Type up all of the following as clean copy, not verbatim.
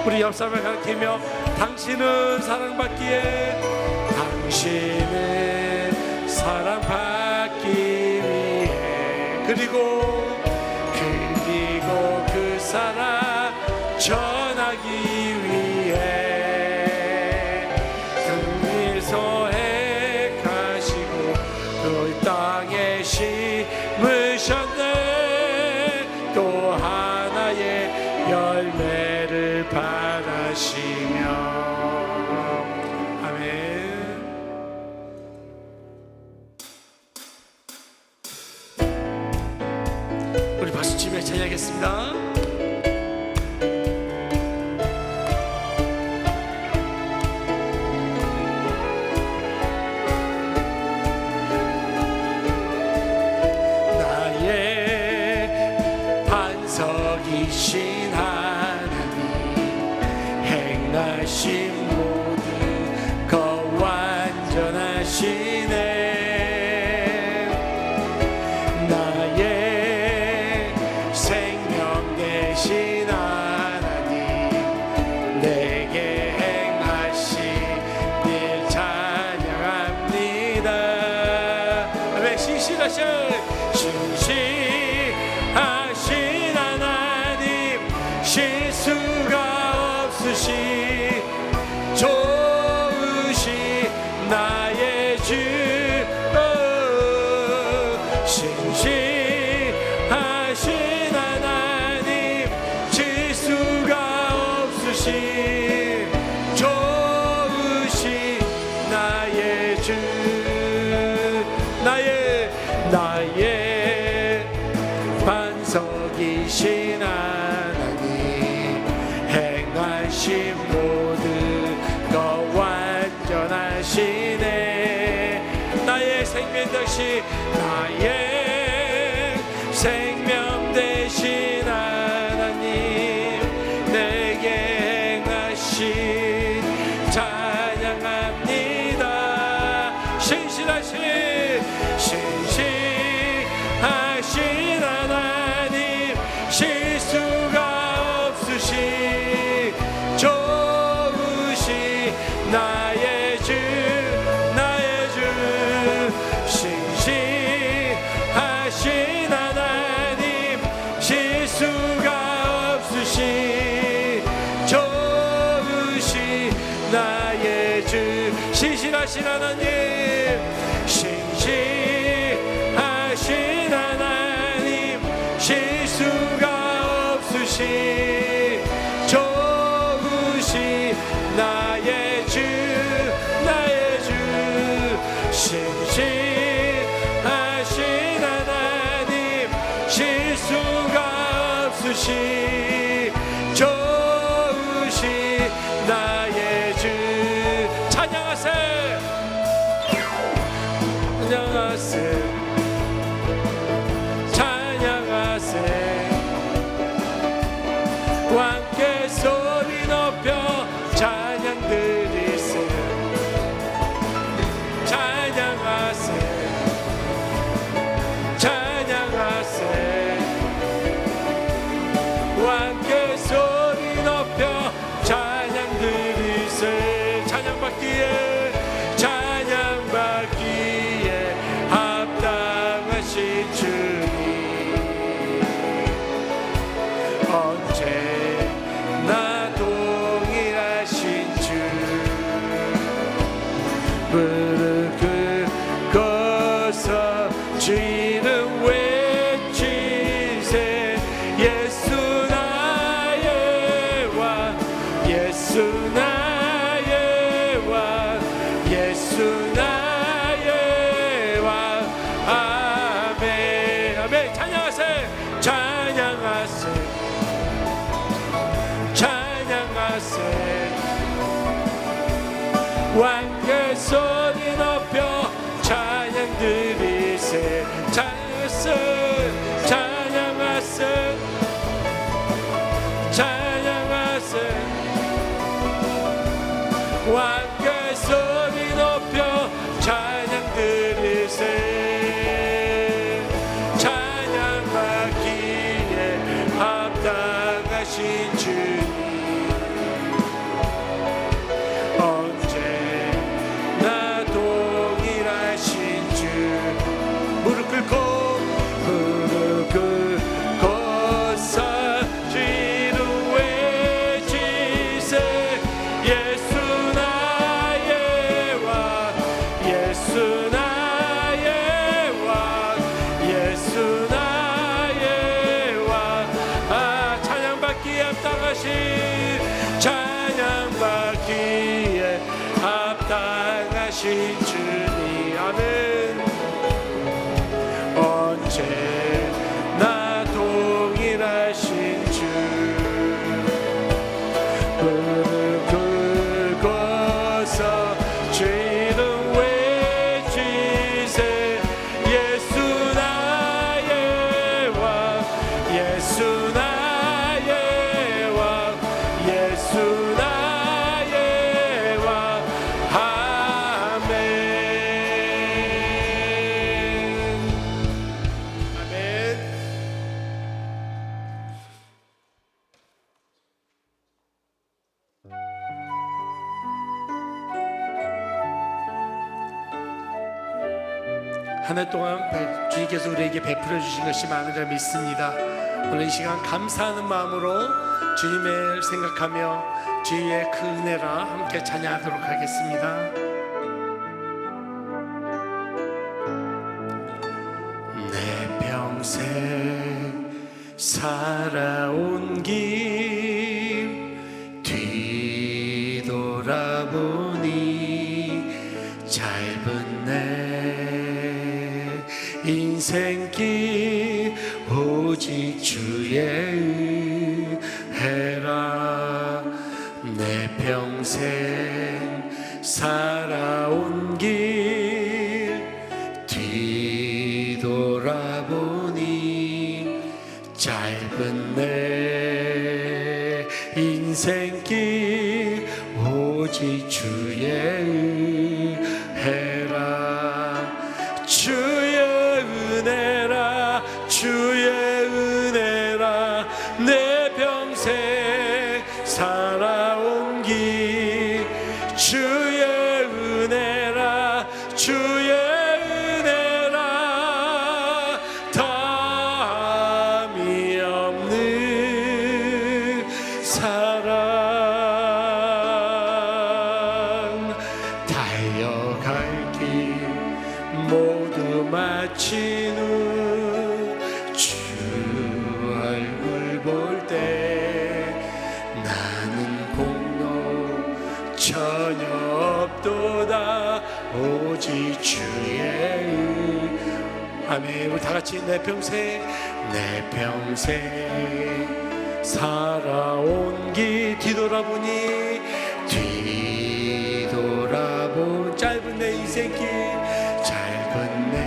우리 옆사람을 가리키며 당신은 사랑받기에, 당신은 사랑받기 위해, 그리고 그 사랑 전하기 위해 그리스도 택하시고 그 땅에 심으셨네. 또 하나의 열매를 바라시며. 아멘. 우리 박수치며 찬양하겠습니다. 반석이신 하나님, 행하신 모든 것 완전하시네. 나의 생명 되신 하나님, 내게 행하신 일 찬양합니다. 아멘. 신실하신 하나님, 실수가 없으신 좋으신 나의 주, 신실하신 하나님, 실수가 없으신 좋으신 나의 주, 나의 반석이신 하나님, 행하신 모든 것 완전하시네. 나의 생명 되신, 나의 생명 되신 하나님, 내게 행하신 찬양합니다. 신실하신 하나님, 실수가 없으신 좋으신 나의 주, 신실하신 하나님, 실수가 없으신 좋으신 나의 주, 신실하신 하나님, 신실하신 하나님, 실수가 없으신 좋으신 나의 주, 신실하신 하나님, 실수가 없으신 좋으신 나의 주. 찬양하세, 찬양하세, 함께 소리 높여 찬양 드리세. 찬양하세, 찬양하세, 함께 소리 높여 찬양 드리세. 찬양받기에, 찬양받기에 합당하신 주님, 언제나 동일하신 주, 무릎 꿇고서 주 이름 외치세. 예수 나의 왕, 예수 나의 왕, 예수 나의 왕. 아멘, 아멘. 찬양하세, 찬양하세, 찬양하세, 왕의 소리 높여 찬양 드리세. 찬양하세, 찬양하세, 찬양하세, 왕의 소리 높여 찬양 드리세. 찬양받기에 합당하신 주님, 찬양받기에 합당하신 찬양받기에 합당하신 주님 아멘. 언제나 동일하신 주 무릎 꿇고서 주 이름 외치세 예수 나의 왕 예수 나의 왕 예수 나의 왕 아멘. 아멘. 한 해 동안 주님께서 우리에게 베풀어 주신 것이 많으리라 믿습니다. 오늘 이 시간 감사하는 마음으로 주님을 생각하며 주의 그 은혜라 함께 찬양하도록 하겠습니다. 내 평생 살아온 길 뒤돌아보니 짧은 내 인생길 오직 주의 은혜라. 내 평생 살아온 길 뒤돌아보니 짧은 내 인생길 오직 주의 은혜라. 주의 은혜라 주의 은혜라 내 평생 살아온 길 주의 은혜라 주의 은혜라 담이 없는 사랑 달려갈 길 모두 마친 후 주 얼굴 볼 때 나는 공로 전혀 없도다 오직 주의 아멘. 우리 다같이 내 평생 살아온 길 뒤돌아보니 짧은 내 인생길 짧은 내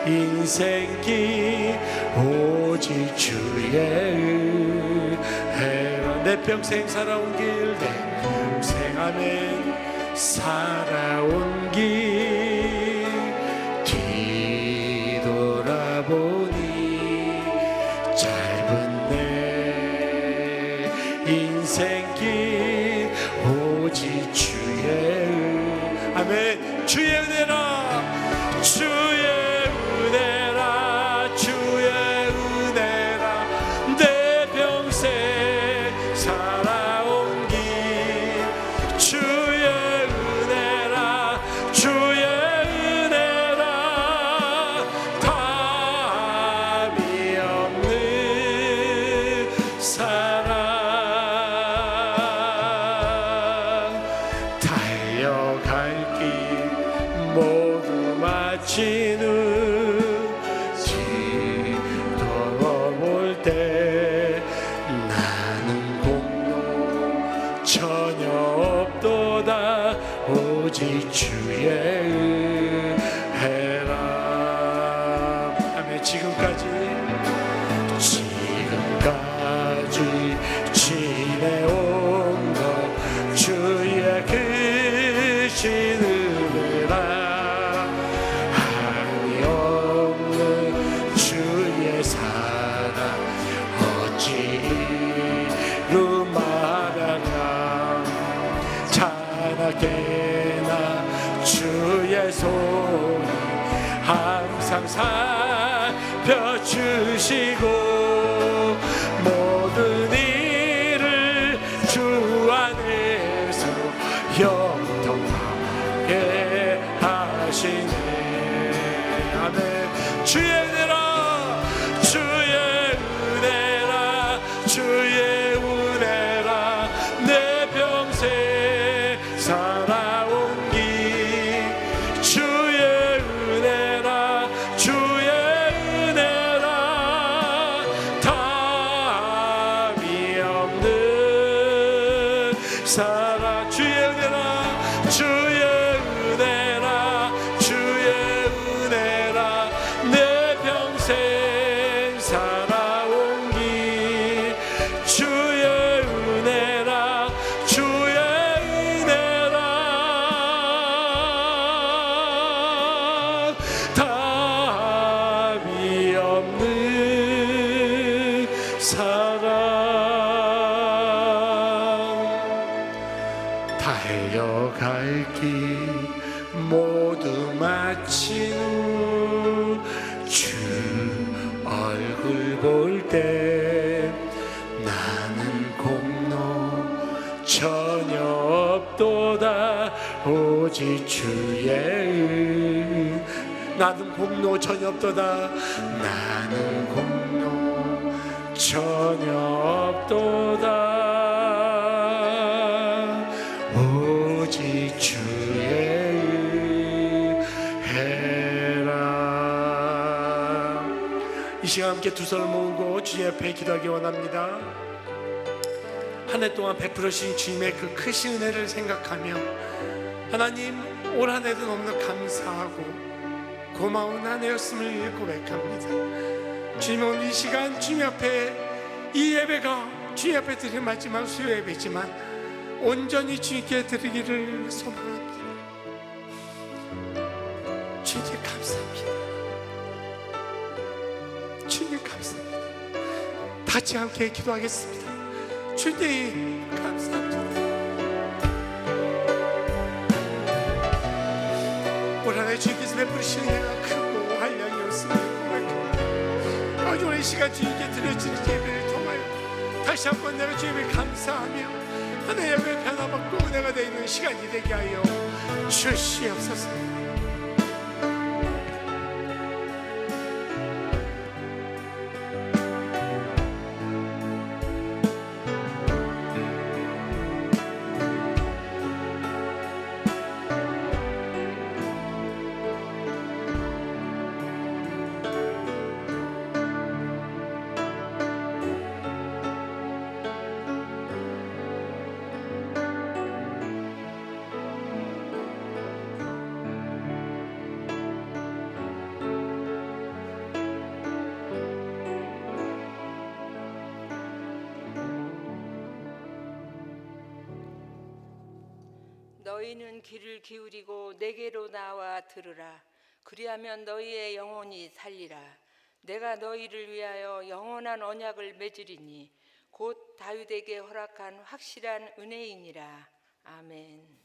인생길 오직 주의 은혜라. 내 평생 살아온 길 내 평생 아멘 살아온 길 뒤돌아보니 짧은 내 인생길 오직 주의 아멘. 주의 은혜라 주의 은혜라 주의 은혜라 내 평생 살아온 길 주의 은혜라 주의 은혜라 담이 없는 사랑 달려갈 길 모두 마친 후 뒤돌아볼 때 나는 공로 전혀 없도다 오직 주의 은혜라. 아멘. 지금까지 지내온 것 주의 크신 은혜라. 주의 사랑 어찌 이루 말하나 자나게나 주의 손이 항상 살펴주시고 모든 일을 주 안에서 영통하게 하시네. 아멘. 주의 은혜라 주의 은혜라 주의 은혜라 내 평생 살아온 길 주의 은혜라 주의 은혜라 답이 없는 사랑 주의 은혜라 주의 은혜라 주의 은혜라 내 평생 살아온 길 주의 은혜라 주의 은혜라 답이 없는 사랑 달려갈 길 모두 마친 후 주 얼굴 볼 때 나는 공로 전혀 없도다 오직 주의 은 나는 공로 전혀 없도다 나는 공로 전혀 없도다 오직 주의 은혜라. 이 시간 함께 두 손을 모으고 주님 앞에 기도하기 원합니다. 한 해 동안 베풀으신 주님의 그 크신 은혜를 생각하며 하나님 올 한 해도 너무나 감사하고 고마운 한 해였음을 고백합니다. 주님 오늘 이 시간 주님 앞에 이 예배가 주님 앞에 드릴 마지막 수요 예배지만 온전히 주님께 드리기를 소망합니다. 주님 감사합니다. 주님 감사합니다. 같이 함께 기도하겠습니다. 주님 감사합니다. 올 한 해 주님께서 베푸시는 은혜가 크고 한량이었음을 고백합니다. 아주 오늘 이 시간 주님께 드려지는 예배를 통하여 다시 한번 내가 주님을 감사하며 하나의 예배에 변화받고 은혜가 되어 있는 시간이 되게 하여 주시옵소서. 너희는 귀를 기울이고 내게로 나와 들으라. 그리하면 너희의 영혼이 살리라. 내가 너희를 위하여 영원한 언약을 맺으리니 곧 다윗에게 허락한 확실한 은혜이니라. 아멘.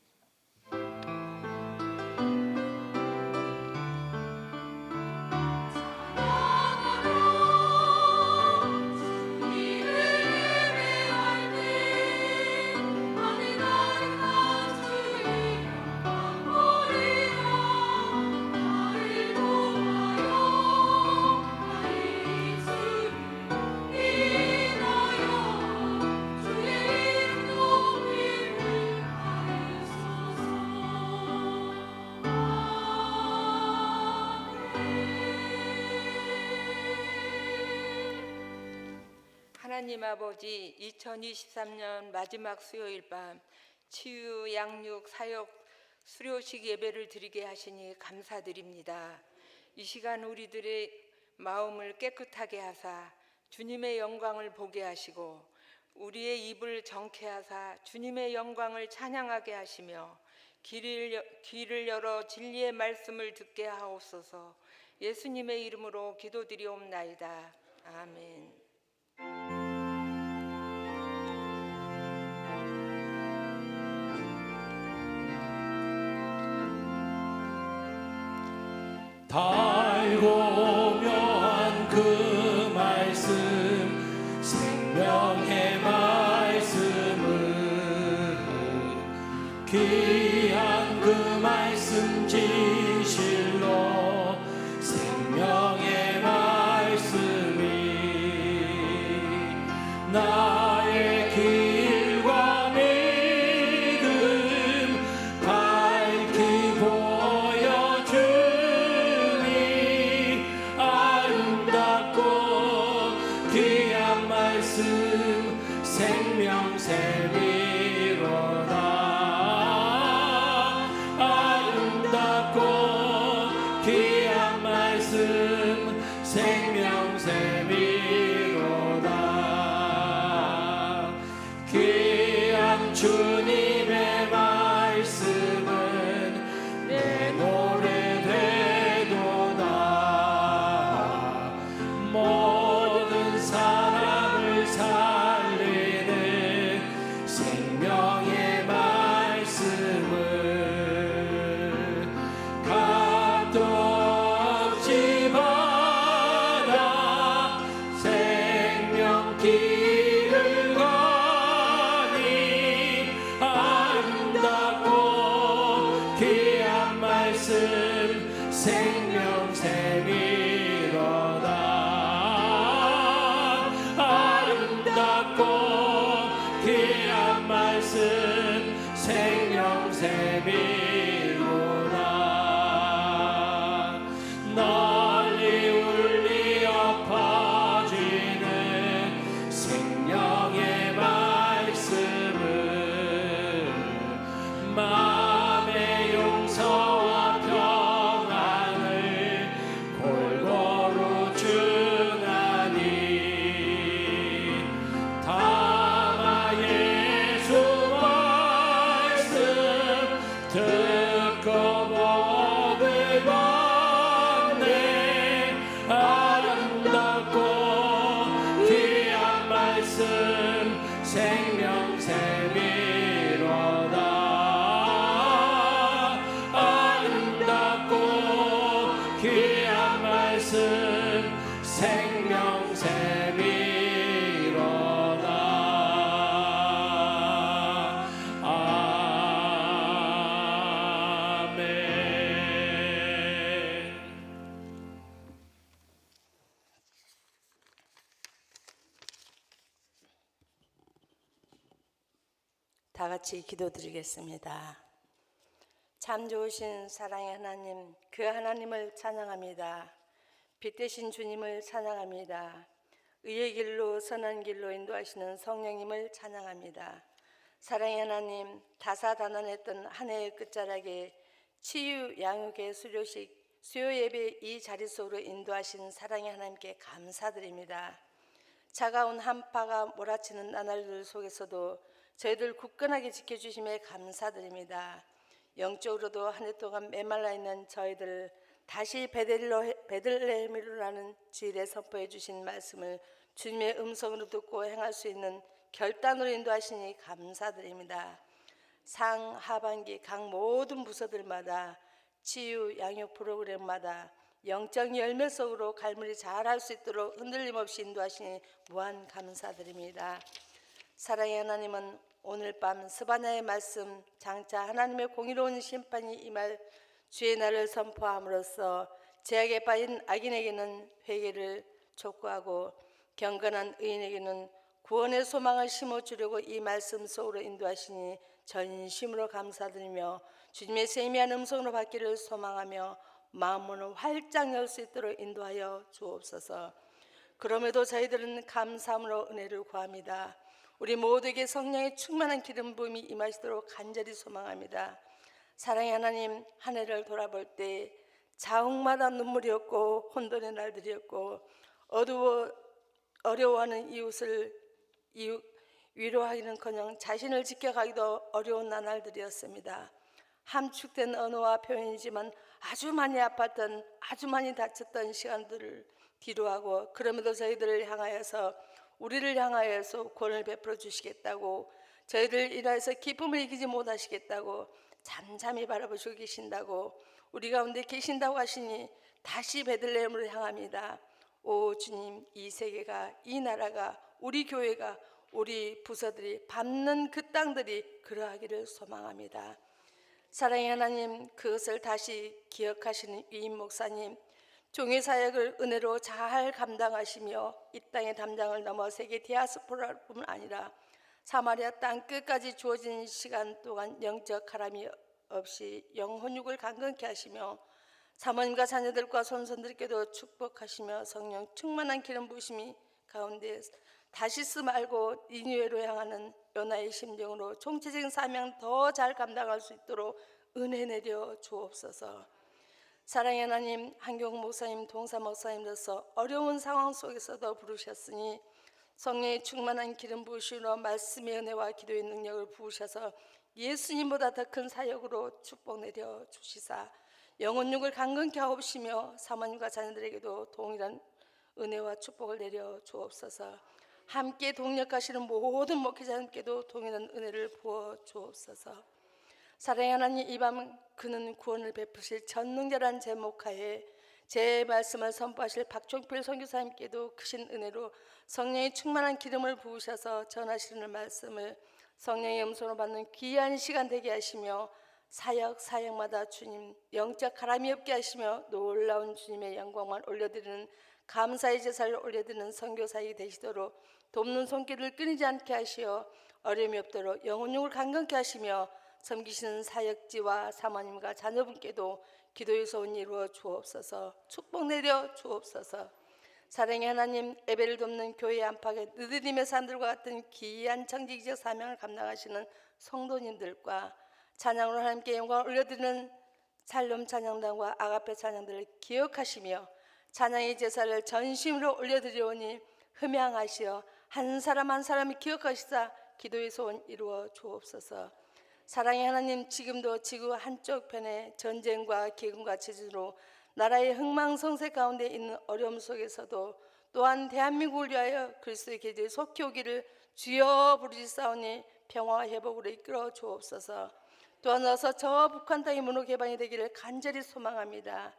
하나님 아버지, 2023년 마지막 수요일 밤 치유, 양육, 사역, 수료식 예배를 드리게 하시니 감사드립니다. 이 시간 우리들의 마음을 깨끗하게 하사 주님의 영광을 보게 하시고 우리의 입을 정케 하사 주님의 영광을 찬양하게 하시며 귀를 열어 진리의 말씀을 듣게 하옵소서. 예수님의 이름으로 기도드리옵나이다. 아멘. 달고 묘한 그 말씀 생명의 말씀을 귀한 그 말씀 진실로 생명의 말씀이 나의 길과 믿음 밝히 보여주니 아름답고 귀한 말씀 생명샘이로다. 아름답고 귀한 말씀 생명샘이로다. 귀한 주님의 말씀은 내 노래 되도다. 모든 사람을 살리는 생명의 말씀을 값도 없이 받아 생명 길을 가니 아름답고 귀한 말씀 생명샘이로다. 아름답고 귀한 말씀 생명샘이로다. 널리 울리어 퍼지는 생명의 말씀을 마음의 용서와 평안을 골고루 주나니 다마 예수 말씀 듣고 복을 받네. 아름답고 귀한 말씀 생명샘이로다. 아름답고 귀한 말씀 생명샘이로다. 아멘. 다 같이 기도드리겠습니다. 참 좋으신 사랑의 하나님, 그 하나님을 찬양합니다. 빛 대신 주님을 찬양합니다. 의의 길로 선한 길로 인도하시는 성령님을 찬양합니다. 사랑의 하나님, 다사다난했던 한 해의 끝자락에 치유, 양육의 수료식, 수요 예배 이 자리 속으로 인도하신 사랑의 하나님께 감사드립니다. 차가운 한파가 몰아치는 나날들 속에서도 저희들 굳건하게 지켜주심에 감사드립니다. 영적으로도 한 해 동안 메말라 있는 저희들을 다시 베들레헴이로라는 지일에 선포해 주신 말씀을 주님의 음성으로 듣고 행할 수 있는 결단으로 인도하시니 감사드립니다. 상 하반기 각 모든 부서들마다 치유 양육 프로그램마다 영적 열매 속으로 갈무리 잘할 수 있도록 흔들림 없이 인도하시니 무한 감사드립니다. 사랑의 하나님은 오늘 밤 스바냐의 말씀 장차 하나님의 공의로운 심판이 임할 주의 날을 선포함으로써 죄악에 빠진 악인에게는 회개를 촉구하고 경건한 의인에게는 구원의 소망을 심어주려고 이 말씀 속으로 인도하시니 전심으로 감사드리며 주님의 세미한 음성으로 받기를 소망하며 마음문을 활짝 열 수 있도록 인도하여 주옵소서. 그럼에도 저희들은 감사함으로 은혜를 구합니다. 우리 모두에게 성령의 충만한 기름 부음이 임하시도록 간절히 소망합니다. 사랑의 하나님, 한 해를 돌아볼 때 자욱마다 눈물이었고 혼돈의 날들이었고 어려워하는 이웃을 위로하기는커녕 자신을 지켜가기도 어려운 나날들이었습니다. 함축된 언어와 표현이지만 아주 많이 아팠던, 아주 많이 다쳤던 시간들을 뒤로하고 그럼에도 저희들을 향하여서 우리를 향하여서 구원을 베풀어 주시겠다고, 저희들 인하여서 기쁨을 이기지 못하시겠다고 잠잠히 바라보시고 계신다고, 우리 가운데 계신다고 하시니 다시 베들레헴으로 향합니다. 오 주님, 이 세계가, 이 나라가, 우리 교회가, 우리 부서들이 밟는 그 땅들이 그러하기를 소망합니다. 사랑의 하나님, 그것을 다시 기억하시는 위임 목사님, 종의 사역을 은혜로 잘 감당하시며 이 땅의 담장을 넘어 세계 디아스포라뿐 아니라 사마리아 땅 끝까지 주어진 시간 동안 영적 가람이 없이 영혼육을 강건케 하시며 사모님과 자녀들과 손손들께도 축복하시며 성령 충만한 기름 부으심이 가운데 다시스 말고 니느웨로 향하는 요나의 심정으로 총체적인 사명 더 잘 감당할 수 있도록 은혜 내려 주옵소서. 사랑의 하나님, 한경 목사님, 동사 목사님으로서 어려운 상황 속에서도 부르셨으니 성령의 충만한 기름 부으시로 말씀의 은혜와 기도의 능력을 부으셔서 예수님보다 더 큰 사역으로 축복 내려 주시사 영혼육을 강건케 하옵시며 사모님과 자녀들에게도 동일한 은혜와 축복을 내려 주옵소서. 함께 동력하시는 모든 목회자님께도 동일한 은혜를 부어 주옵소서. 사랑의 하나님, 이 밤 그는 구원을 베푸실 전능자란 제목하에 제 말씀을 선포하실 박종필 선교사님께도 크신 은혜로 성령의 충만한 기름을 부으셔서 전하시는 말씀을 성령의 음성으로 받는 귀한 시간 되게 하시며 사역마다 주님 영적 가람이 없게 하시며 놀라운 주님의 영광만 올려드리는 감사의 제사를 올려드리는 선교사역이 되시도록 돕는 손길을 끊이지 않게 하시어 어려움이 없도록 영혼육을 강건케 하시며 섬기시는 사역지와 사모님과 자녀분께도 기도의 소원 이루어 주옵소서. 축복 내려 주옵소서. 사랑의 하나님, 예배를 돕는 교회 안팎의 느드림의 사람들과 같은 귀한 청지기적 사명을 감당하시는 성도님들과 찬양으로 하나님께 영광을 올려드리는 살롬 찬양단과 아가페 찬양들을 기억하시며 찬양의 제사를 전심으로 올려드리오니 흠양하시어 한 사람 한 사람이 기억하시사 기도의 소원 이루어 주옵소서. 사랑의 하나님, 지금도 지구 한쪽 편에 전쟁과 기근과 재주로 나라의 흥망성쇠 가운데 있는 어려움 속에서도 또한 대한민국을 위하여 그리스도의 계절이 속히 오기를 주여 부르짖사오니 평화와 회복으로 이끌어 주옵소서. 또한 어서 저 북한 땅의 문호 개방이 되기를 간절히 소망합니다.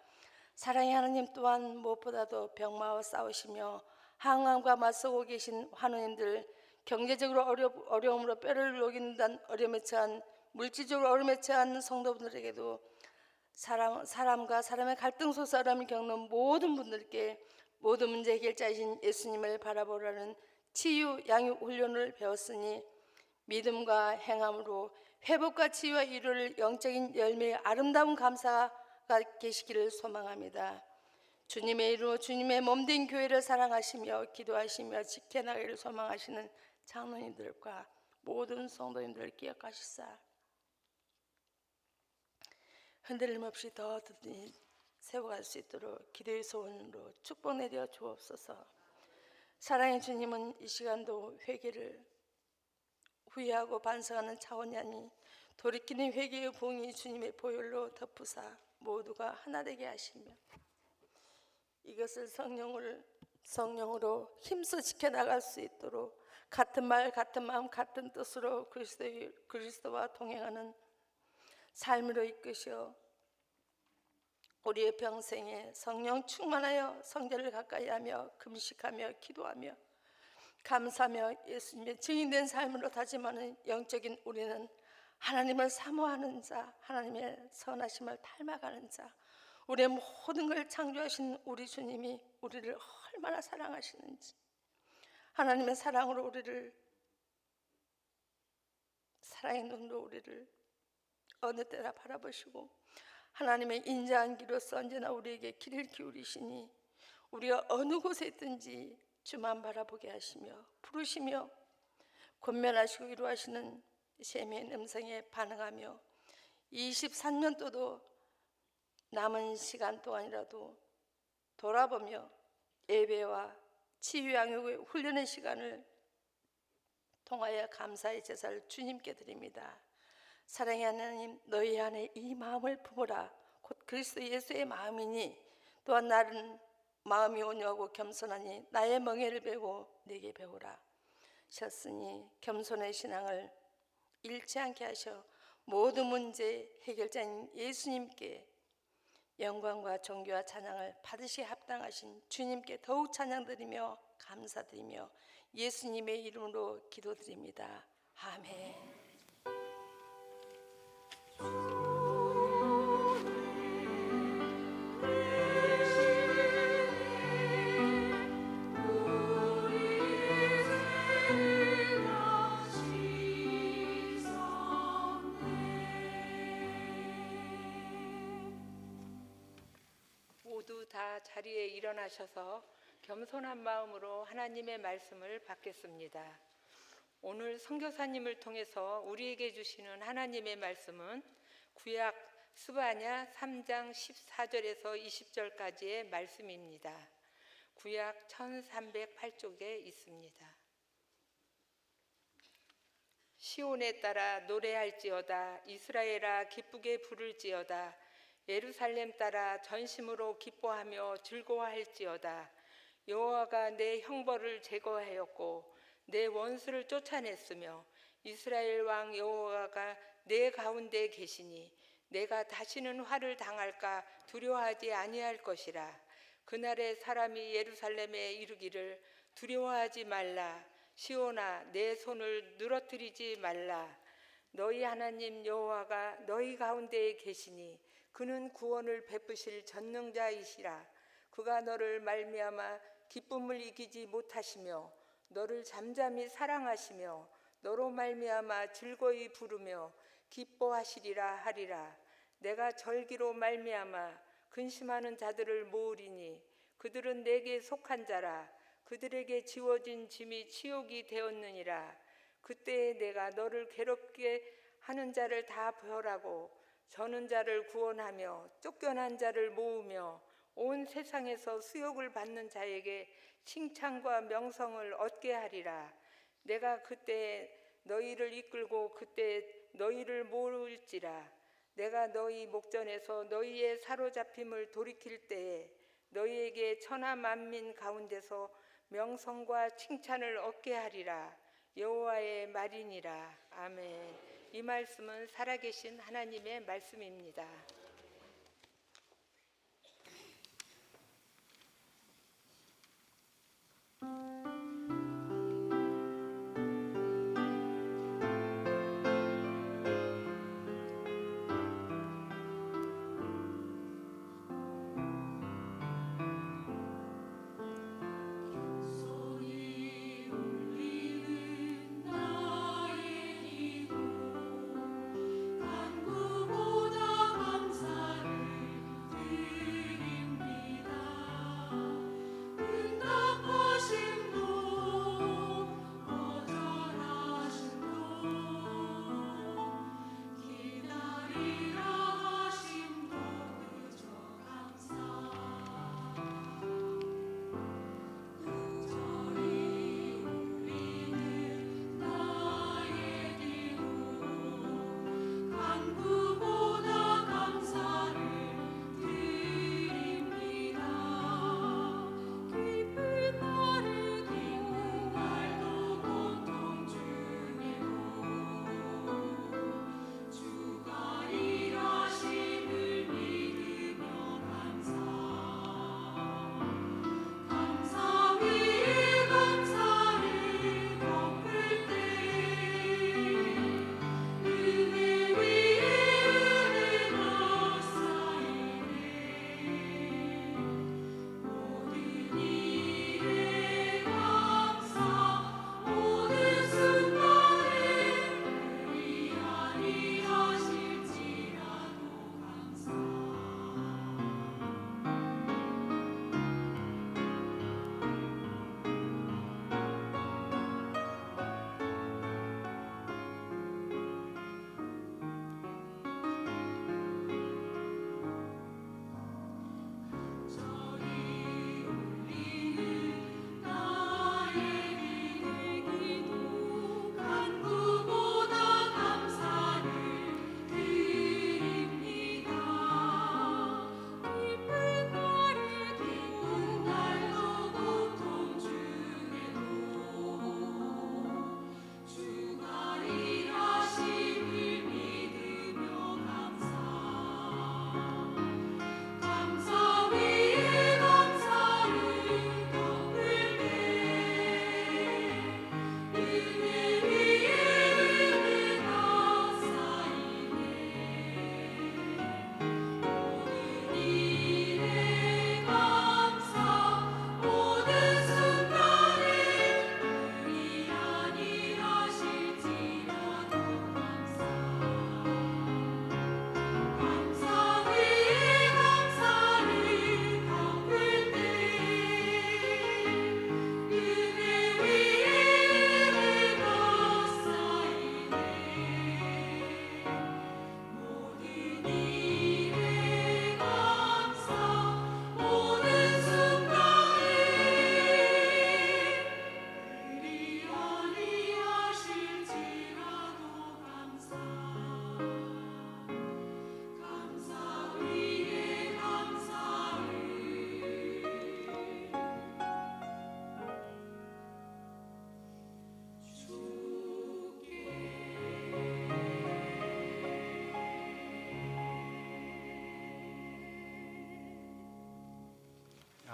사랑의 하나님, 또한 무엇보다도 병마와 싸우시며 항암과 맞서고 계신 환우님들, 경제적으로 어려움으로 뼈를 녹인다는 어려움에 처한, 물질적으로 어려움에 처한 성도분들에게도 사람과 사람의 갈등 속에서 어려움을 겪는 모든 분들께 모든 문제 해결자이신 예수님을 바라보라는 치유 양육 훈련을 배웠으니 믿음과 행함으로 회복과 치유와 이루를 영적인 열매의 아름다운 감사가 계시기를 소망합니다. 주님의 이름으로 주님의 몸된 교회를 사랑하시며 기도하시며 지켜나가기를 소망하시는 장로님들과 모든 성도님들을 기억하시사 흔들림 없이 더 든든히 세워갈 수 있도록 기도의 소원으로 축복 내려 주옵소서. 사랑의 주님은 이 시간도 회개를 후회하고 반성하는 차원이 아니 돌이키는 회개의 봉이 주님의 보혈로 덮으사 모두가 하나 되게 하시며 이것을 성령으로 힘써 지켜나갈 수 있도록 같은 말 같은 마음 같은 뜻으로 그리스도와 동행하는 삶으로 이끄시어 우리의 평생에 성령 충만하여 성전을 가까이하며 금식하며 기도하며 감사하며 예수님의 증인된 삶으로 다짐하는 영적인 우리는 하나님을 사모하는 자, 하나님의 선하심을 닮아가는 자, 우리의 모든 걸 창조하신 우리 주님이 우리를 얼마나 사랑하시는지, 하나님의 사랑으로 우리를, 사랑의 눈으로 우리를 어느 때나 바라보시고 하나님의 인자한 길로서 언제나 우리에게 길을 기울이시니 우리가 어느 곳에 있든지 주만 바라보게 하시며 부르시며 권면하시고 위로하시는 셈의 음성에 반응하며 23년도도 남은 시간 동안이라도 돌아보며 예배와 치유 양육의 훈련의 시간을 통하여 감사의 제사를 주님께 드립니다. 사랑의 하나님, 너희 안에 이 마음을 품으라. 곧 그리스도 예수의 마음이니 또한 나는 마음이 온유하고 겸손하니 나의 멍에를 베고 내게 배우라 셨으니 겸손의 신앙을 잃지 않게 하셔 모든 문제 해결자인 예수님께 영광과 존귀와 찬양을 받으시기에 합당하신 주님께 더욱 찬양드리며 감사드리며 예수님의 이름으로 기도드립니다. 아멘. 자리에 일어나셔서 겸손한 마음으로 하나님의 말씀을 받겠습니다. 오늘 선교사님을 통해서 우리에게 주시는 하나님의 말씀은 구약 스바냐 3장 14절에서 20절까지의 말씀입니다. 구약 1308쪽에 있습니다. 시온에 따라 노래할지어다. 이스라엘아 기쁘게 부를지어다. 예루살렘 따라 전심으로 기뻐하며 즐거워할지어다. 여호와가 내 형벌을 제거하였고 내 원수를 쫓아냈으며 이스라엘 왕 여호와가 내 가운데 계시니 내가 다시는 화를 당할까 두려워하지 아니할 것이라. 그날에 사람이 예루살렘에 이르기를 두려워하지 말라. 시온아 내 손을 늘어뜨리지 말라. 너희 하나님 여호와가 너희 가운데에 계시니 그는 구원을 베푸실 전능자이시라. 그가 너를 말미암아 기쁨을 이기지 못하시며 너를 잠잠히 사랑하시며 너로 말미암아 즐거이 부르며 기뻐하시리라 하리라. 내가 절기로 말미암아 근심하는 자들을 모으리니 그들은 내게 속한 자라. 그들에게 지워진 짐이 치욕이 되었느니라. 그때에 내가 너를 괴롭게 하는 자를 다 벌하고 저는 자를 구원하며 쫓겨난 자를 모으며 온 세상에서 수욕을 받는 자에게 칭찬과 명성을 얻게 하리라. 내가 그때 너희를 이끌고 그때 너희를 모을지라. 내가 너희 목전에서 너희의 사로잡힘을 돌이킬 때에 너희에게 천하 만민 가운데서 명성과 칭찬을 얻게 하리라. 여호와의 말이니라. 아멘. 이 말씀은 살아계신 하나님의 말씀입니다. 응답하신 분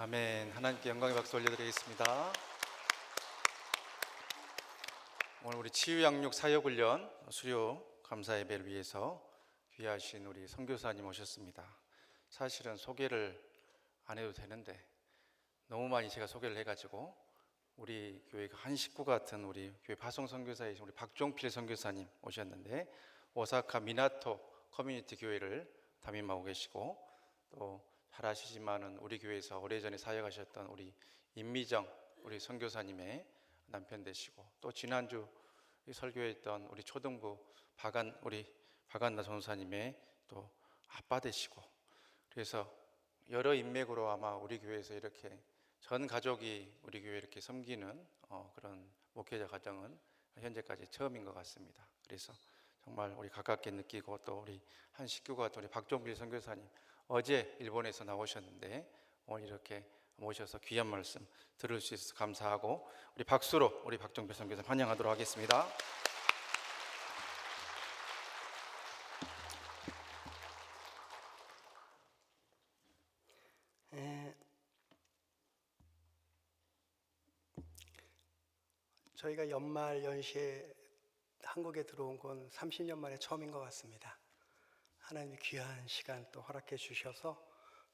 아멘. 하나님께 영광의 박수 올려드리겠습니다. 오늘 우리 치유양육 사역훈련 수료 감사 예배를 위해서 귀하신 우리 선교사님 오셨습니다. 사실은 소개를 안 해도 되는데 너무 많이 제가 소개를 해가지고 우리 교회 한 식구 같은 우리 교회 파송 선교사이신 우리 박종필 선교사님 오셨는데 오사카 미나토 커뮤니티 교회를 담임하고 계시고 또 잘 아시지만은 우리 교회에서 오래전에 사역하셨던 우리 임미정 우리 선교사님의 남편 되시고 또 지난주 설교했던 우리 초등부 우리 박한나 전사님의 또 아빠 되시고 그래서 여러 인맥으로 아마 우리 교회에서 이렇게 전 가족이 우리 교회 이렇게 섬기는 그런 목회자 가정은 현재까지 처음인 것 같습니다. 그래서 정말 우리 가깝게 느끼고 또 우리 한 식구가 또 우리 박종필 선교사님 어제 일본에서 나오셨는데 오늘 이렇게 모셔서 귀한 말씀 들을 수 있어서 감사하고 우리 박수로 우리 박종필 선교사님 환영하도록 하겠습니다. 저희가 연말 연시에 한국에 들어온 건 30년 만에 처음인 것 같습니다. 하나님이 귀한 시간 또 허락해 주셔서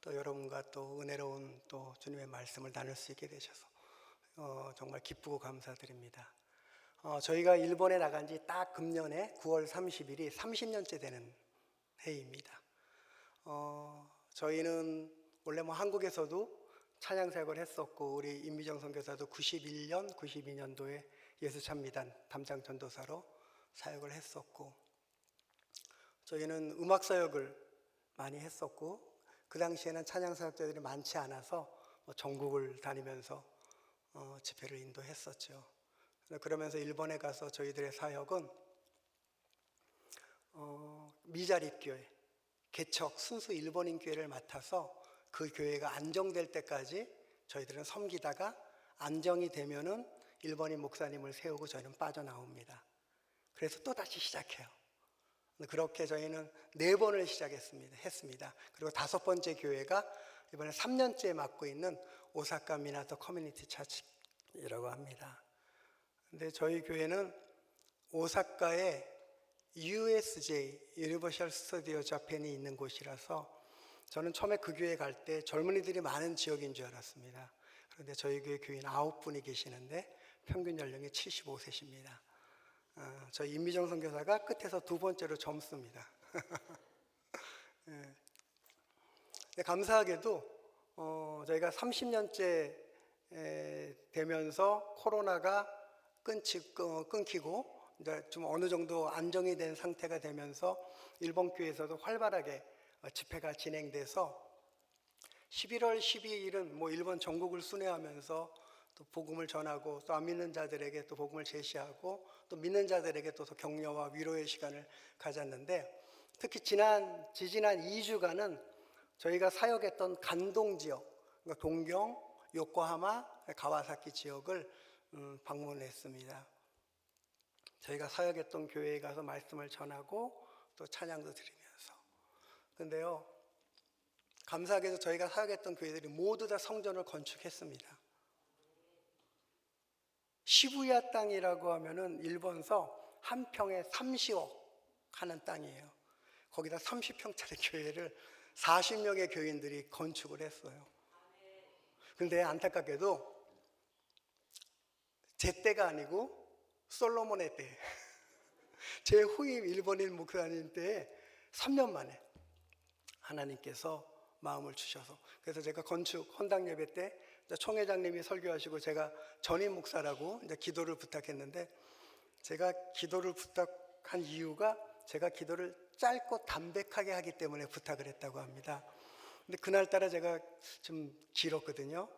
또 여러분과 또 은혜로운 또 주님의 말씀을 나눌 수 있게 되셔서 정말 기쁘고 감사드립니다. 저희가 일본에 나간 지 딱 금년에 9월 30일이 30년째 되는 해입니다. 저희는 원래 한국에서도 찬양 사역을 했었고 우리 임미정 선교사도 91년, 92년도에 예수찬미단 담장 전도사로 사역을 했었고 저희는 음악 사역을 많이 했었고 그 당시에는 찬양 사역자들이 많지 않아서 전국을 다니면서 집회를 인도했었죠. 그러면서 일본에 가서 저희들의 사역은 미자립교회, 개척 순수 일본인 교회를 맡아서 그 교회가 안정될 때까지 저희들은 섬기다가 안정이 되면은 일본인 목사님을 세우고 저희는 빠져나옵니다. 그래서 또 다시 시작해요. 그렇게 저희는 4번을 했습니다. 그리고 5번째 교회가 이번에 3년째 맡고 있는 오사카 미나토 커뮤니티 처치라고 합니다. 근데 저희 교회는 오사카에 USJ, 유니버셜 스튜디오 자펜이 있는 곳이라서 저는 처음에 그 교회 갈 때 젊은이들이 많은 지역인 줄 알았습니다. 그런데 저희 교회 교인 9분이 계시는데 평균 연령이 75세십니다. 저희 임미정 선교사가 끝에서 2번째로 젊습니다. 네, 감사하게도 저희가 30년째 되면서 코로나가 끊기고 이제 좀 어느 정도 안정이 된 상태가 되면서 일본 교회에서도 활발하게 집회가 진행돼서 11월 12일은 일본 전국을 순회하면서 또 복음을 전하고 또 안 믿는 자들에게 또 복음을 제시하고 또 믿는 자들에게 또 격려와 위로의 시간을 가졌는데 특히 지지난 2주간은 저희가 사역했던 간동 지역, 그러니까 동경, 요코하마, 가와사키 지역을 방문했습니다. 저희가 사역했던 교회에 가서 말씀을 전하고 또 찬양도 드리면서 근데요 감사하게도 저희가 사역했던 교회들이 모두 다 성전을 건축했습니다. 시부야 땅이라고 하면은 일본서 한 평에 30억 하는 땅이에요. 거기다 30평짜리 교회를 40명의 교인들이 건축을 했어요. 그런데 안타깝게도 제 때가 아니고 솔로몬의 때, 제 후임 일본인 목사님 때에 3년 만에 하나님께서 마음을 주셔서 그래서 제가 건축 헌당 예배 때 총회장님이 설교하시고 제가 전임 목사라고 이제 기도를 부탁했는데 제가 기도를 부탁한 이유가 제가 기도를 짧고 담백하게 하기 때문에 부탁을 했다고 합니다. 근데 그날따라 제가 좀 길었거든요.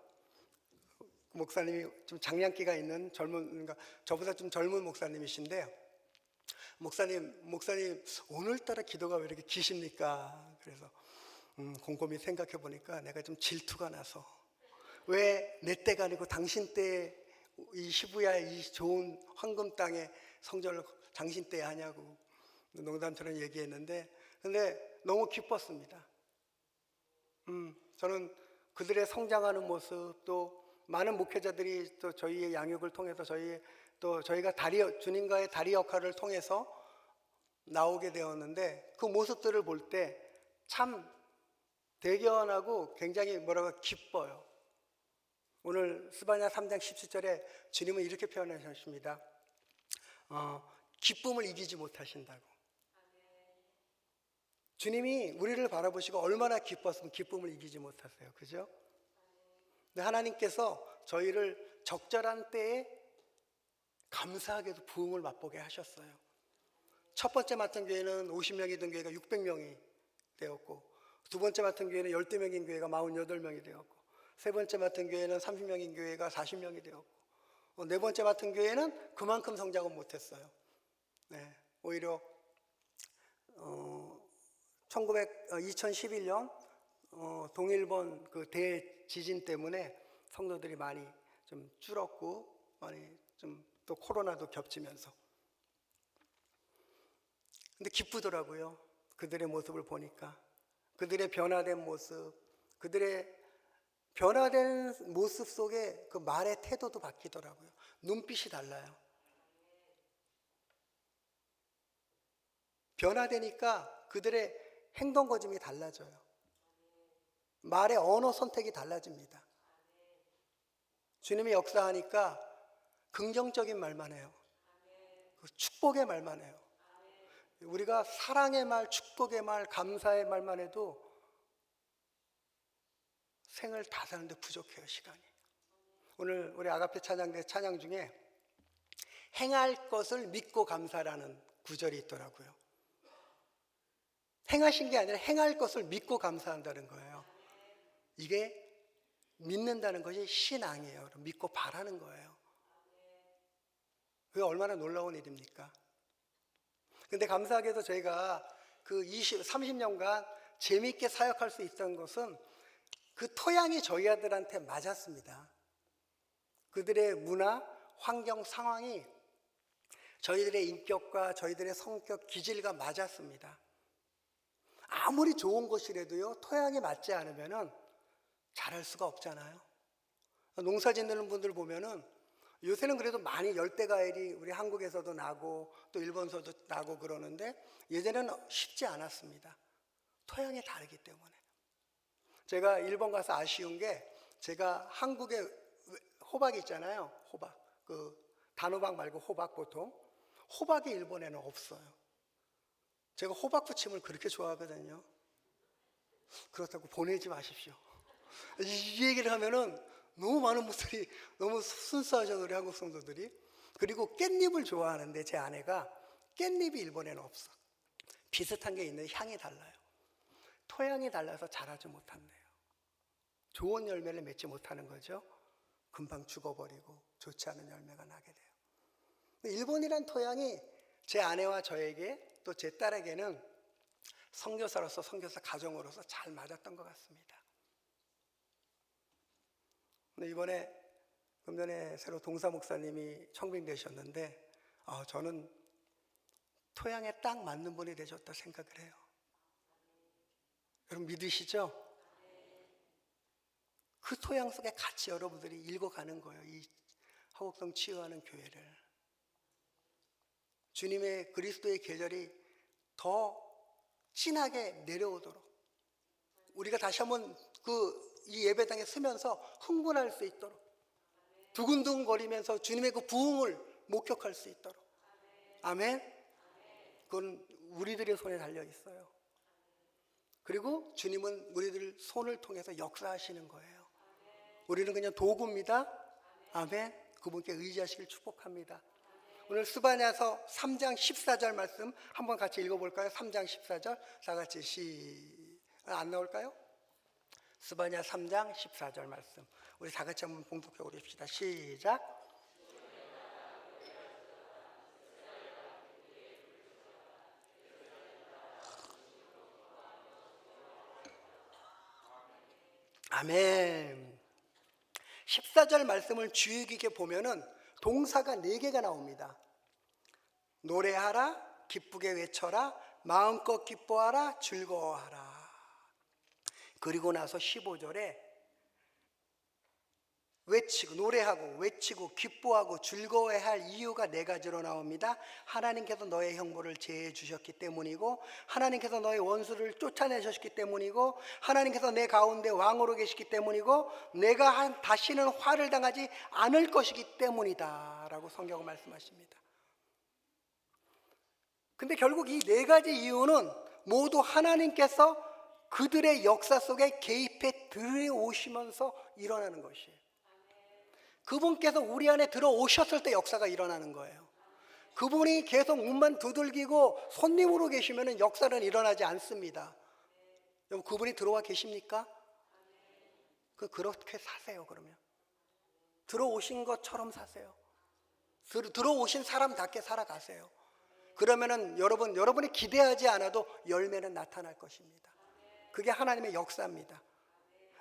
목사님이 좀 장량기가 있는 그러니까 저보다 좀 젊은 목사님이신데 목사님 오늘따라 기도가 왜 이렇게 기십니까? 그래서 곰곰이 생각해 보니까 내가 좀 질투가 나서 왜 내 때가 아니고 당신 때 이 시부야의 이 좋은 황금 땅에 성전을 당신 때 하냐고 농담처럼 얘기했는데 근데 너무 기뻤습니다. 저는 그들의 성장하는 모습, 또 많은 목회자들이 또 저희의 양육을 통해서 저희가 주님과의 다리 역할을 통해서 나오게 되었는데, 그 모습들을 볼 때 참 대견하고 굉장히 기뻐요. 오늘 스바냐 3장 17절에 주님은 이렇게 표현하셨습니다. 기쁨을 이기지 못하신다고. 주님이 우리를 바라보시고 얼마나 기뻤으면 기쁨을 이기지 못하세요. 그죠? 근데 하나님께서 저희를 적절한 때에 감사하게도 부흥을 맛보게 하셨어요. 첫 번째 맡은 교회는 50명이던 교회가 600명이 되었고, 두 번째 맡은 교회는 12명인 교회가 48명이 되었고, 세 번째 맡은 교회는 30명인 교회가 40명이 되었고, 네 번째 맡은 교회는 그만큼 성장은 못했어요. 네, 오히려 2011년 동일본 그 대지진 때문에 성도들이 많이 좀 줄었고, 많이 좀 또 코로나도 겹치면서. 근데 기쁘더라고요. 그들의 모습을 보니까. 그들의 변화된 모습, 그들의 변화된 모습 속에 그 말의 태도도 바뀌더라고요. 눈빛이 달라요. 변화되니까 그들의 행동 거짐이 달라져요. 말의 언어 선택이 달라집니다. 주님이 역사하니까 긍정적인 말만 해요. 축복의 말만 해요. 우리가 사랑의 말, 축복의 말, 감사의 말만 해도 생을 다 사는데 부족해요, 시간이. 오늘 우리 아가페 찬양대 찬양 중에 행할 것을 믿고 감사라는 구절이 있더라고요. 행하신 게 아니라 행할 것을 믿고 감사한다는 거예요. 이게 믿는다는 것이 신앙이에요. 믿고 바라는 거예요. 그게 얼마나 놀라운 일입니까? 근데 감사하게도 저희가 그 30년간 재미있게 사역할 수 있던 것은 그 토양이 저희 아들한테 맞았습니다. 그들의 문화, 환경, 상황이 저희들의 인격과 저희들의 성격, 기질과 맞았습니다. 아무리 좋은 것이라도요, 토양이 맞지 않으면은 잘할 수가 없잖아요. 농사 짓는 분들 보면은 요새는 그래도 많이 열대과일이 우리 한국에서도 나고 또 일본에서도 나고 그러는데, 예전에는 쉽지 않았습니다. 토양이 다르기 때문에. 제가 일본 가서 아쉬운 게, 제가 한국에 호박 있잖아요. 호박. 그 단호박 말고 호박 보통. 호박이 일본에는 없어요. 제가 호박 부침을 그렇게 좋아하거든요. 그렇다고 보내지 마십시오. 이 얘기를 하면은 너무 많은 분들이 너무 순수하죠, 우리 한국 성도들이. 그리고 깻잎을 좋아하는데 제 아내가 깻잎이 일본에는 없어. 비슷한 게 있는데 향이 달라요. 토양이 달라서 자라지 못한대요. 좋은 열매를 맺지 못하는 거죠. 금방 죽어버리고 좋지 않은 열매가 나게 돼요. 일본이란 토양이 제 아내와 저에게 또 제 딸에게는 선교사로서, 선교사 가정으로서 잘 맞았던 것 같습니다. 근데 이번에 금년에 새로 동사 목사님이 청빙되셨는데, 저는 토양에 딱 맞는 분이 되셨다 생각을 해요. 여러분 믿으시죠? 그 토양 속에 같이 여러분들이 읽어가는 거예요. 이 화곡동 치유하는 교회를. 주님의 그리스도의 계절이 더 진하게 내려오도록, 우리가 다시 한번 이 예배당에 서면서 흥분할 수 있도록, 두근두근거리면서 주님의 그 부흥을 목격할 수 있도록. 아멘. 그건 우리들의 손에 달려 있어요. 그리고 주님은 우리들 손을 통해서 역사하시는 거예요. 우리는 그냥 도구입니다. 아멘. 그분께 의지하시길 축복합니다. 오늘 스바냐서 3장 14절 말씀 한번 같이 읽어볼까요? 3장 14절 다 같이 안 나올까요? 스바냐 3장 14절 말씀 우리 다 같이 한번 봉독해 오립시다. 시작. 아멘. 14절 말씀을 주의 깊게 보면은 동사가 4개가 나옵니다. 노래하라, 기쁘게 외쳐라, 마음껏 기뻐하라, 즐거워하라. 그리고 나서 15절에 외치고 노래하고 외치고 기뻐하고 즐거워해야 할 이유가 네 가지로 나옵니다. 하나님께서 너의 형벌을 제해 주셨기 때문이고, 하나님께서 너의 원수를 쫓아내셨기 때문이고, 하나님께서 내 가운데 왕으로 계시기 때문이고, 내가 다시는 화를 당하지 않을 것이기 때문이다 라고 성경은 말씀하십니다. 근데 결국 이 네 가지 이유는 모두 하나님께서 그들의 역사 속에 개입해 들어오시면서 일어나는 것이에요. 그분께서 우리 안에 들어오셨을 때 역사가 일어나는 거예요. 그분이 계속 문만 두들기고 손님으로 계시면 역사는 일어나지 않습니다. 여러분, 그분이 들어와 계십니까? 그렇게 사세요. 그러면 들어오신 것처럼 사세요. 들어오신 사람답게 살아가세요. 그러면은 여러분이 기대하지 않아도 열매는 나타날 것입니다. 그게 하나님의 역사입니다.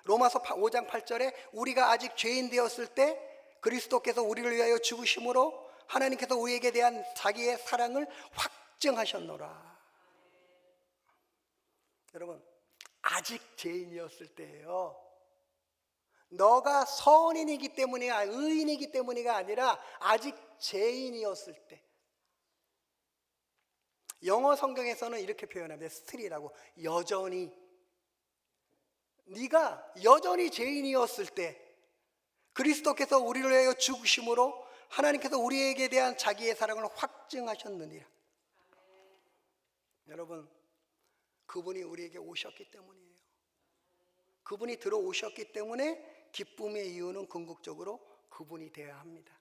로마서 5장 8절에 우리가 아직 죄인 되었을 때 그리스도께서 우리를 위하여 죽으심으로 하나님께서 우리에게 대한 자기의 사랑을 확증하셨노라. 여러분, 아직 죄인이었을 때예요. 너가 선인이기 때문에, 의인이기 때문이가 아니라 아직 죄인이었을 때. 영어 성경에서는 이렇게 표현합니다. 스틸이라고. 여전히. 네가 여전히 죄인이었을 때 그리스도께서 우리를 위하여 죽으심으로 하나님께서 우리에게 대한 자기의 사랑을 확증하셨느니라. 여러분, 그분이 우리에게 오셨기 때문이에요. 그분이 들어오셨기 때문에 기쁨의 이유는 궁극적으로 그분이 되어야 합니다.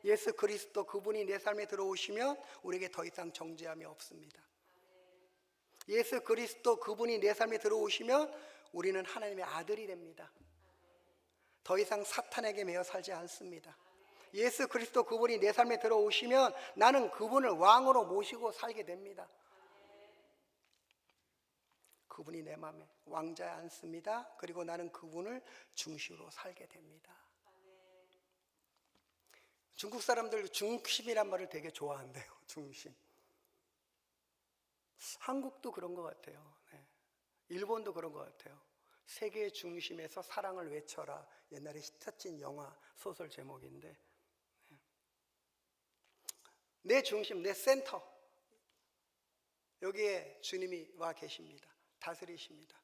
예수 그리스도 그분이 내 삶에 들어오시면 우리에게 더 이상 정죄함이 없습니다. 예수 그리스도 그분이 내 삶에 들어오시면 우리는 하나님의 아들이 됩니다. 더 이상 사탄에게 매여 살지 않습니다. 예수 그리스도 그분이 내 삶에 들어오시면 나는 그분을 왕으로 모시고 살게 됩니다. 그분이 내 마음에 왕자에 앉습니다. 그리고 나는 그분을 중심으로 살게 됩니다. 중국 사람들 중심이란 말을 되게 좋아한대요. 중심. 한국도 그런 것 같아요. 네. 일본도 그런 것 같아요. 세계의 중심에서 사랑을 외쳐라. 옛날에 히트친 영화 소설 제목인데, 내 중심, 내 센터, 여기에 주님이 와 계십니다. 다스리십니다.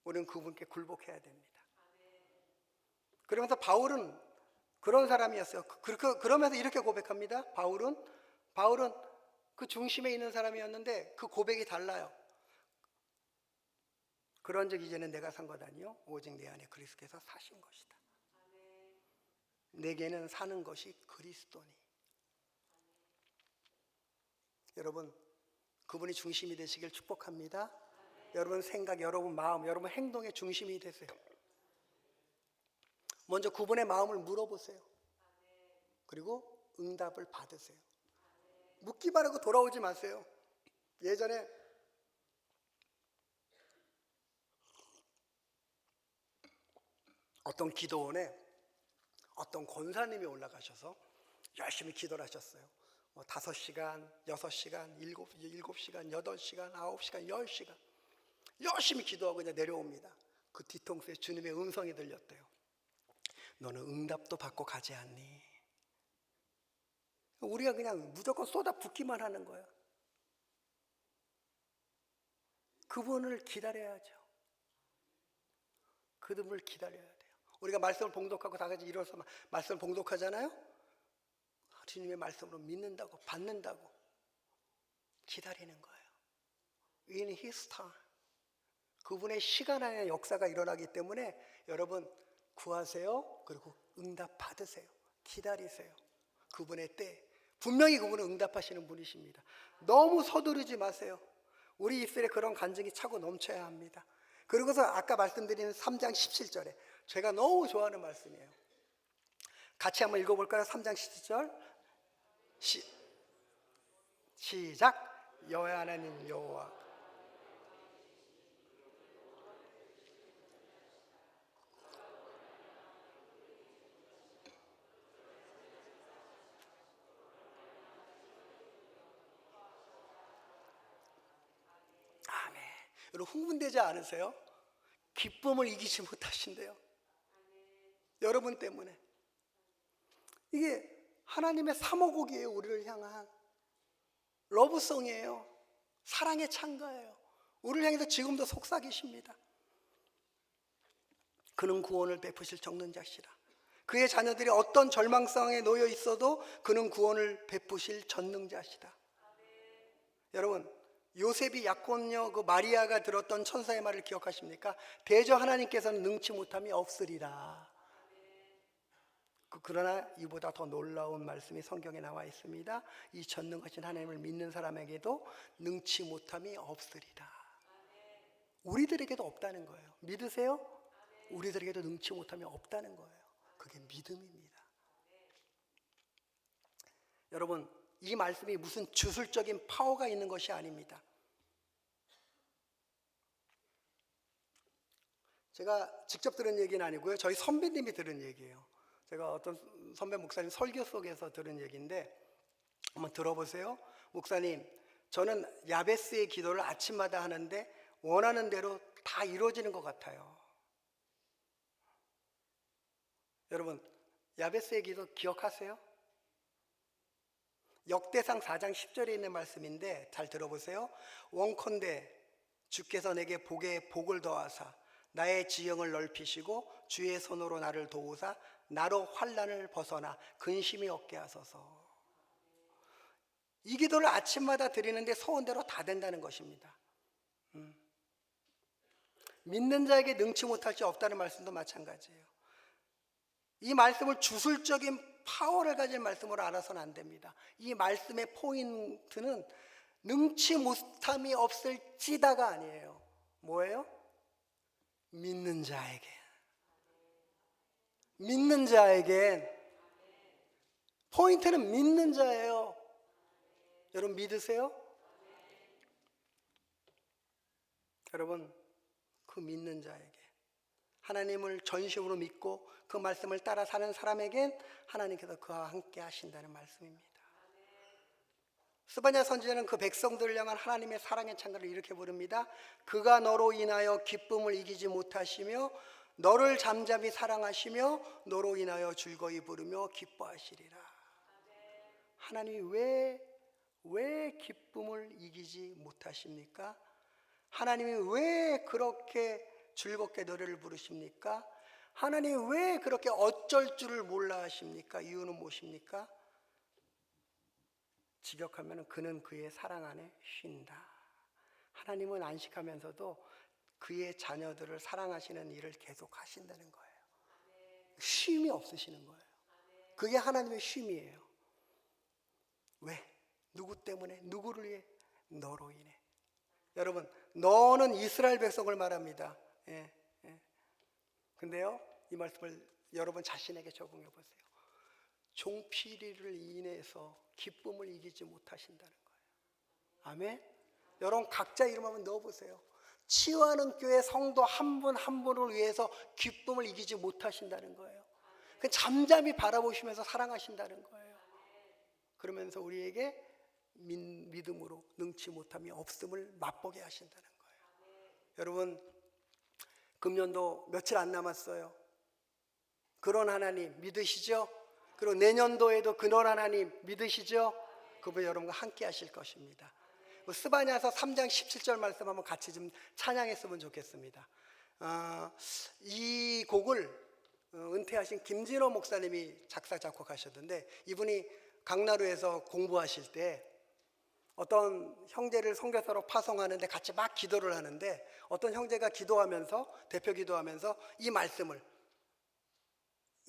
우리는 그분께 굴복해야 됩니다. 그러면서 바울은 그런 사람이었어요. 그러면서 이렇게 고백합니다. 바울은 그 중심에 있는 사람이었는데 그 고백이 달라요. 그런즉 이제는 내가 산 것 아니요 오직 내 안에 그리스도께서 사신 것이다. 내게는 사는 것이 그리스도니. 여러분, 그분이 중심이 되시길 축복합니다. 여러분 생각, 여러분 마음, 여러분 행동의 중심이 되세요. 먼저 그분의 마음을 물어보세요. 그리고 응답을 받으세요. 묻기만 하고 돌아오지 마세요. 예전에 어떤 기도원에 어떤 권사님이 올라가셔서 열심히 기도를 하셨어요. 5시간, 6시간, 7시간, 8시간, 9시간, 10시간 열심히 기도하고 그냥 내려옵니다. 그 뒤통수에 주님의 음성이 들렸대요. 너는 응답도 받고 가지 않니? 우리가 그냥 무조건 쏟아붓기만 하는 거야. 그분을 기다려야죠. 그분을 기다려야 돼요. 우리가 말씀을 봉독하고 다 같이 일어서 말씀을 봉독하잖아요. 주님의 말씀으로 믿는다고, 받는다고 기다리는 거예요. In His time. 그분의 시간 안에 역사가 일어나기 때문에 여러분 구하세요. 그리고 응답 받으세요. 기다리세요. 그분의 때. 분명히 그분은 응답하시는 분이십니다. 너무 서두르지 마세요. 우리 입술에 그런 간증이 차고 넘쳐야 합니다. 그리고서 아까 말씀드린 3장 17절에 제가 너무 좋아하는 말씀이에요. 같이 한번 읽어볼까요? 3장 17절 시작. 여호와 하나님 여호와 아멘. 여러분 흥분되지 않으세요? 기쁨을 이기지 못하신대요. 여러분 때문에. 이게 하나님의 사모곡이에요. 우리를 향한 러브송이에요. 사랑의 찬가예요. 우리를 향해서 지금도 속삭이십니다. 그는 구원을 베푸실 적는 자시라. 그의 자녀들이 어떤 절망상에 놓여 있어도 그는 구원을 베푸실 전능자시다. 여러분, 요셉이 약혼녀 그 마리아가 들었던 천사의 말을 기억하십니까? 대저 하나님께서는 능치 못함이 없으리라. 그러나 이보다 더 놀라운 말씀이 성경에 나와 있습니다. 이 전능하신 하나님을 믿는 사람에게도 능치 못함이 없으리라. 우리들에게도 없다는 거예요. 믿으세요? 우리들에게도 능치 못함이 없다는 거예요. 그게 믿음입니다. 여러분, 이 말씀이 무슨 주술적인 파워가 있는 것이 아닙니다. 제가 직접 들은 얘기는 아니고요. 저희 선배님이 들은 얘기예요. 제가 어떤 선배 목사님 설교 속에서 들은 얘기인데 한번 들어보세요. 목사님, 저는 야베스의 기도를 아침마다 하는데 원하는 대로 다 이루어지는 것 같아요. 여러분, 야베스의 기도 기억하세요? 역대상 4장 10절에 있는 말씀인데 잘 들어보세요. 원컨대 주께서 내게 복을 더하사 나의 지형을 넓히시고 주의 손으로 나를 도우사 나로 환난을 벗어나 근심이 없게 하소서. 이 기도를 아침마다 드리는데 소원대로 다 된다는 것입니다. 믿는 자에게 능치 못할 수 없다는 말씀도 마찬가지예요. 이 말씀을 주술적인 파워를 가진 말씀으로 알아서는 안 됩니다. 이 말씀의 포인트는 능치 못함이 없을지다가 아니에요. 뭐예요? 믿는 자에겐 포인트는 믿는 자예요. 여러분 믿으세요? 여러분, 그 믿는 자에게 하나님을 전심으로 믿고 그 말씀을 따라 사는 사람에겐 하나님께서 그와 함께 하신다는 말씀입니다. 스바냐 선지자는 그 백성들을 향한 하나님의 사랑의 찬가를 이렇게 부릅니다. 그가 너로 인하여 기쁨을 이기지 못하시며 너를 잠잠히 사랑하시며 너로 인하여 즐거이 부르며 기뻐하시리라. 하나님이 왜 기쁨을 이기지 못하십니까? 하나님이 왜 그렇게 즐겁게 노래를 부르십니까? 하나님이 왜 그렇게 어쩔 줄을 몰라 하십니까? 이유는 무엇입니까? 직역하면 그는 그의 사랑 안에 쉰다. 하나님은 안식하면서도 그의 자녀들을 사랑하시는 일을 계속 하신다는 거예요. 쉼이 없으시는 거예요. 그게 하나님의 쉼이에요. 왜? 누구 때문에? 누구를 위해? 너로 인해. 여러분, 너는 이스라엘 백성을 말합니다. 예. 근데요, 이 말씀을 여러분 자신에게 적용해 보세요. 종필이를 인해서 기쁨을 이기지 못하신다는 거예요. 아멘. 여러분 각자 이름 한번 넣어보세요. 치유하는 교회 성도 한 분 한 분을 위해서 기쁨을 이기지 못하신다는 거예요. 그냥 잠잠히 바라보시면서 사랑하신다는 거예요. 그러면서 우리에게 믿음으로 능치 못함이 없음을 맛보게 하신다는 거예요. 여러분, 금년도 며칠 안 남았어요. 그런 하나님 믿으시죠? 그리고 내년도에도 그런 하나님 믿으시죠? 그분 여러분과 함께 하실 것입니다. 스바냐서 3장 17절 말씀 한번 같이 좀 찬양했으면 좋겠습니다. 이 곡을 은퇴하신 김진호 목사님이 작사 작곡하셨는데, 이분이 강나루에서 공부하실 때 어떤 형제를 선교사로 파송하는데 같이 막 기도를 하는데, 어떤 형제가 기도하면서 대표 기도하면서 이 말씀을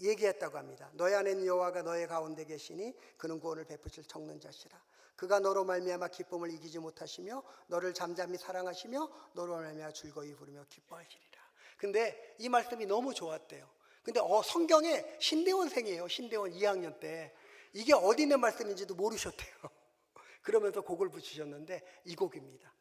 얘기했다고 합니다. 너희 안에는 여호와가 너희 가운데 계시니 그는 구원을 베푸실 적는 자시라. 그가 너로 말미암아 기쁨을 이기지 못하시며 너를 잠잠히 사랑하시며 너로 말미암아 즐거이 부르며 기뻐하시리라. 근데 이 말씀이 너무 좋았대요. 근데 성경에 신대원생이에요. 신대원 2학년 때 이게 어디 있는 말씀인지도 모르셨대요. 그러면서 곡을 붙이셨는데 이 곡입니다.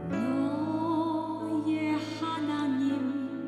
너의 하나님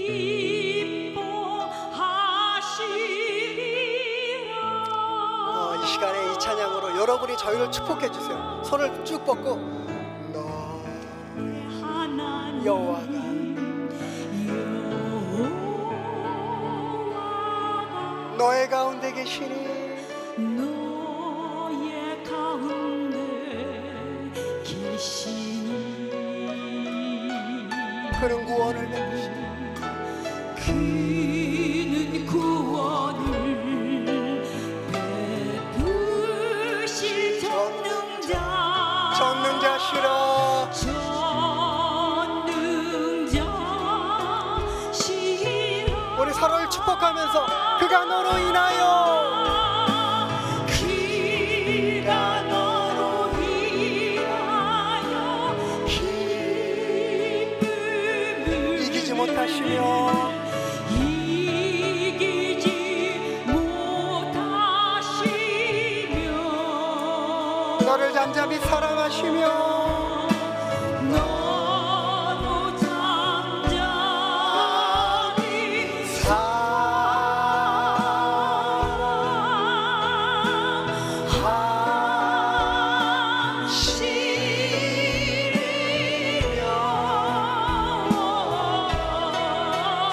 이 시간에 이 찬양으로 여러분이 저희를 축복해 주세요. 손을 쭉 뻗고 너 여호와가 너의 가운데 계시니 너의 가운데 계시니 그는 구원을 베푸시니 그는 구원을 베푸실 전능자시라 전능자시라 우리 서로를 축복하면서 그가 너로 인하여 그가 너로 인하여 기쁨을 이기지 못하시며 이기지 못하시며 너를 잠잠히 사랑하시며 너로 잠잠히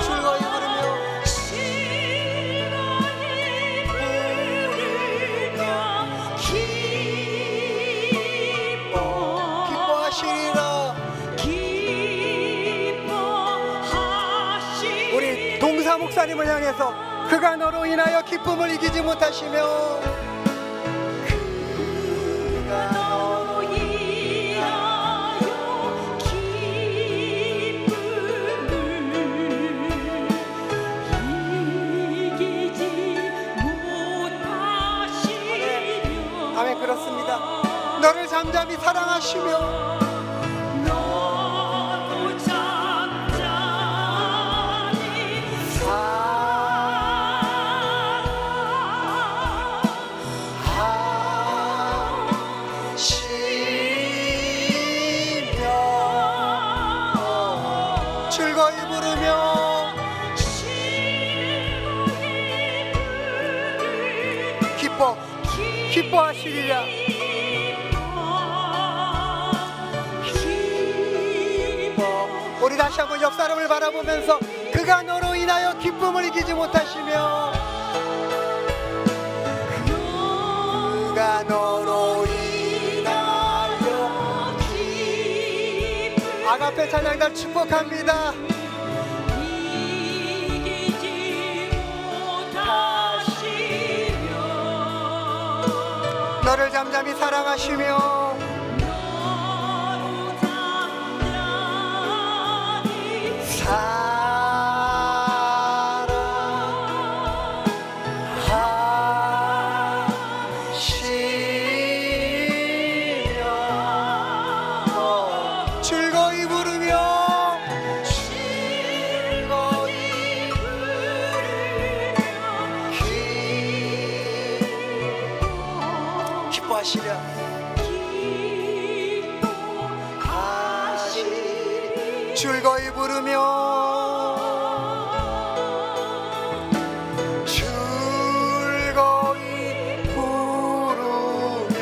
즐거이 부르며 기뻐하시리라. 우리 동사 목사님을 향해서 그가 너로 인하여 기쁨을 이기지 못하시며 그가 너로 인하여 기쁨을 이기지 못하시며 아멘. 그렇습니다. 너를 잠잠히 사랑하시며 너로 잠잠히 사랑하시며 즐거이 부르며 기뻐하시리라. 우리 다시 한번 옆 사람을 바라보면서 그가 너로 인하여 기쁨을 이기지 못하시며 그가 너로 인하여 아가페 찬양단 축복합니다. 이기지 못하시며 너를 잠잠히 사랑하시며 너로 잠잠히 사랑하시며 즐거이 부르며 기뻐하시랴. 즐거이 부르며 즐거이 부르며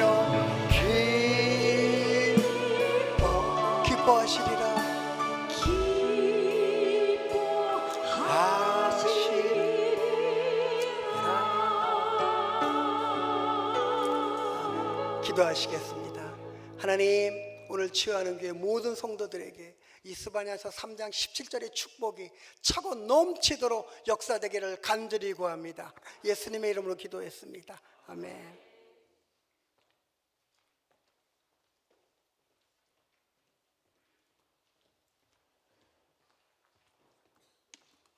기뻐하시리라. 기도하시겠습니다. 하나님, 오늘 치유하는 교회 모든 성도들에게 이 스바냐서 3장 17절의 축복이 차고 넘치도록 역사되기를 간절히 구합니다. 예수님의 이름으로 기도했습니다. 아멘.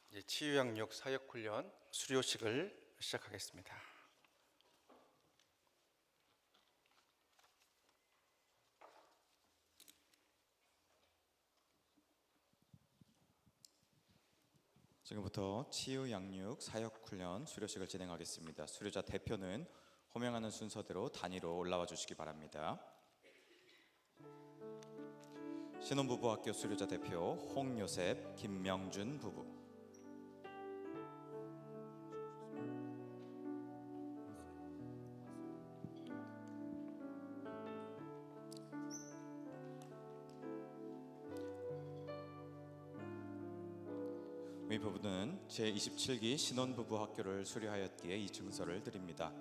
이제 치유양육 사역훈련 수료식을 시작하겠습니다. 지금부터 치유 양육 사역 훈련 수료식을 진행하겠습니다. 수료자 대표는 호명하는 순서대로 단위로 올라와 주시기 바랍니다. 신혼부부 학교 수료자 대표 홍요셉, 김명준 부부. 이 부부는 제27기 신혼부부 학교를 수료하였기에 이 증서를 드립니다.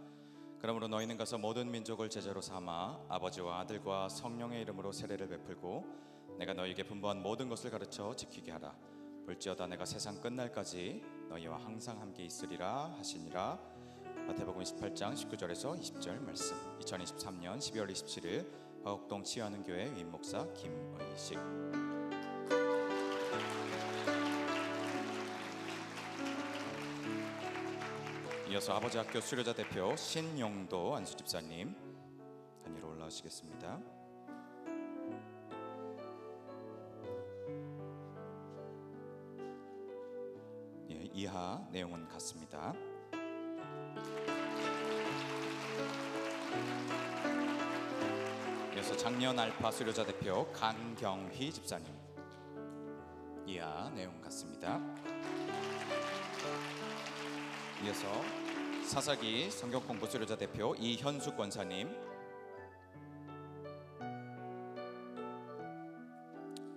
그러므로 너희는 가서 모든 민족을 제자로 삼아 아버지와 아들과 성령의 이름으로 세례를 베풀고 내가 너희에게 분부한 모든 것을 가르쳐 지키게 하라. 볼지어다 내가 세상 끝날까지 너희와 항상 함께 있으리라 하시니라. 마태복음 28장 19절에서 20절 말씀. 2023년 12월 27일 화곡동 치유하는교회 위임목사 김의식. 이어서 아버지 학교 수료자 대표 신용도 안수집사님 단위로 올라오시겠습니다. 예, 이하 내용은 같습니다. 이어서 작년 알파 수료자 대표 강경휘 집사님. 이하 내용 같습니다. 이어서 사사기 성경공부 수료자 대표 이현숙 권사님.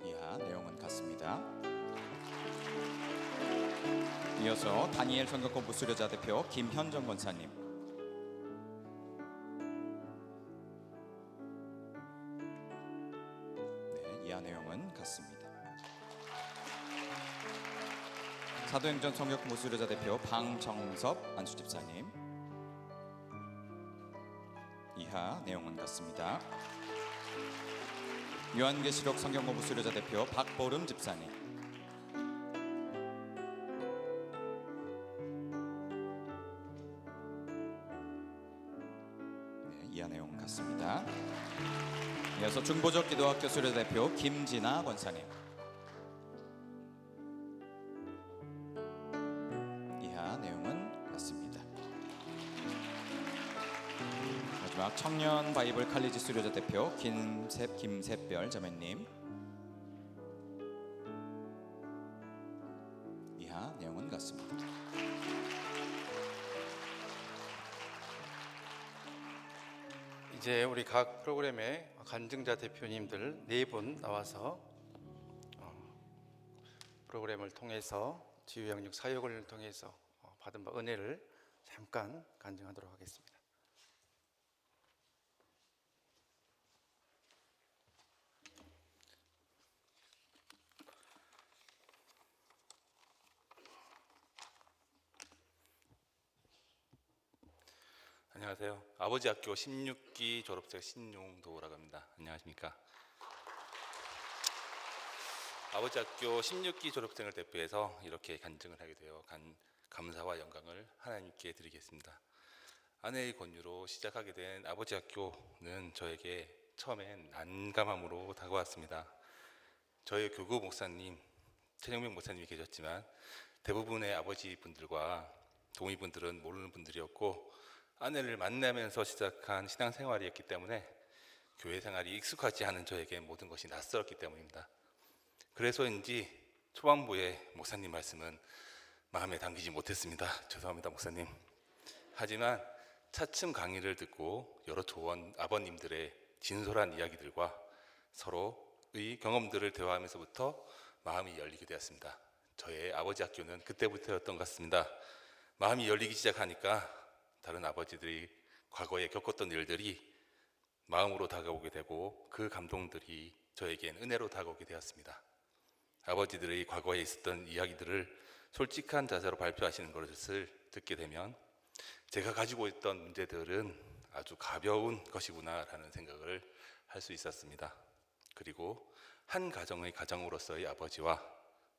이하 내용은 같습니다. 이어서 다니엘 성경공부 수료자 대표 김현정 권사님. 네, 이하 내용은 같습니다. 사도행전 성경공부 수료자 대표 방정섭 안수집사님. 이하 내용은 같습니다. 요한계시록 성경공부 수료자 대표 박보름 집사님. 네, 이하 내용은 같습니다. 이어서 중보적 기도학교 수료자 대표 김진아 권사님. 내용은 같습니다. 마지막 청년 바이블 칼리지 수료자 대표 김셋별 자매님. 이하 내용은 같습니다. 이제 우리 각 프로그램의 간증자 대표님들 4분 나와서 프로그램을 통해서 치유양육 사역을 통해서 받은 바 은혜를 잠깐 간증하도록 하겠습니다. 안녕하세요. 아버지 학교 16기 졸업생 신용도라고 합니다. 안녕하십니까? 아버지 학교 16기 졸업생을 대표해서 이렇게 간증을 하게 되어 감사와 영광을 하나님께 드리겠습니다. 아내의 권유로 시작하게 된 아버지 학교는 저에게 처음엔 난감함으로 다가왔습니다. 저희 교구 목사님, 최정명 목사님이 계셨지만 대부분의 아버지 분들과 동의분들은 모르는 분들이었고 아내를 만나면서 시작한 신앙생활이었기 때문에 교회 생활이 익숙하지 않은 저에게 모든 것이 낯설었기 때문입니다. 그래서인지 초반부에 목사님 말씀은 마음에 담기지 못했습니다. 죄송합니다, 목사님. 하지만 차츰 강의를 듣고 여러 조원 아버님들의 진솔한 이야기들과 서로의 경험들을 대화하면서부터 마음이 열리게 되었습니다. 저의 아버지 학교는 그때부터였던 것 같습니다. 마음이 열리기 시작하니까 다른 아버지들이 과거에 겪었던 일들이 마음으로 다가오게 되고 그 감동들이 저에겐 은혜로 다가오게 되었습니다. 아버지들의 과거에 있었던 이야기들을 솔직한 자세로 발표하시는 것을 듣게 되면 제가 가지고 있던 문제들은 아주 가벼운 것이구나라는 생각을 할 수 있었습니다. 그리고 한 가정의 가장으로서의 아버지와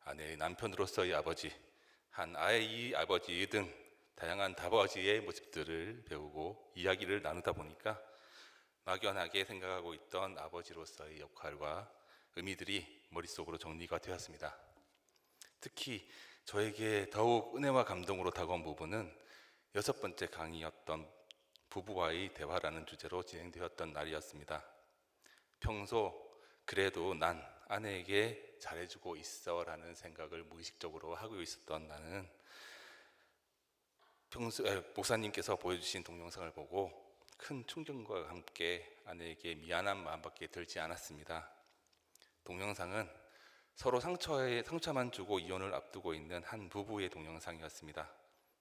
아내의 남편으로서의 아버지, 한 아이의 아버지 등 다양한 아버지의 모습들을 배우고 이야기를 나누다 보니까 막연하게 생각하고 있던 아버지로서의 역할과 의미들이 머릿속으로 정리가 되었습니다. 특히 저에게 더욱 은혜와 감동으로 다가온 부분은 6번째 강의였던 부부와의 대화라는 주제로 진행되었던 날이었습니다. 평소 그래도 난 아내에게 잘해주고 있어 라는 생각을 무의식적으로 하고 있었던 나는 목사님께서 보여주신 동영상을 보고 큰 충격과 함께 아내에게 미안한 마음밖에 들지 않았습니다. 동영상은 서로 상처만 주고 이혼을 앞두고 있는 한 부부의 동영상이었습니다.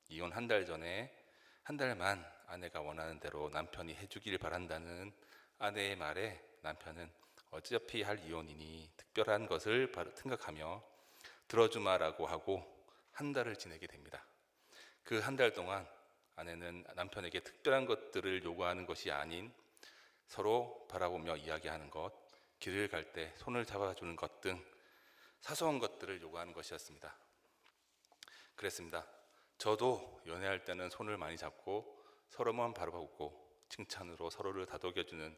이혼 한 달 전에 한 달만 아내가 원하는 대로 남편이 해주길 바란다는 아내의 말에 남편은 어차피 할 이혼이니 특별한 것을 생각하며 들어주마라고 하고 한 달을 지내게 됩니다. 그 한 달 동안 아내는 남편에게 특별한 것들을 요구하는 것이 아닌 서로 바라보며 이야기하는 것, 길을 갈 때 손을 잡아주는 것 등 사소한 것들을 요구하는 것이었습니다. 그랬습니다. 저도 연애할 때는 손을 많이 잡고 서로만 바라보고 칭찬으로 서로를 다독여주는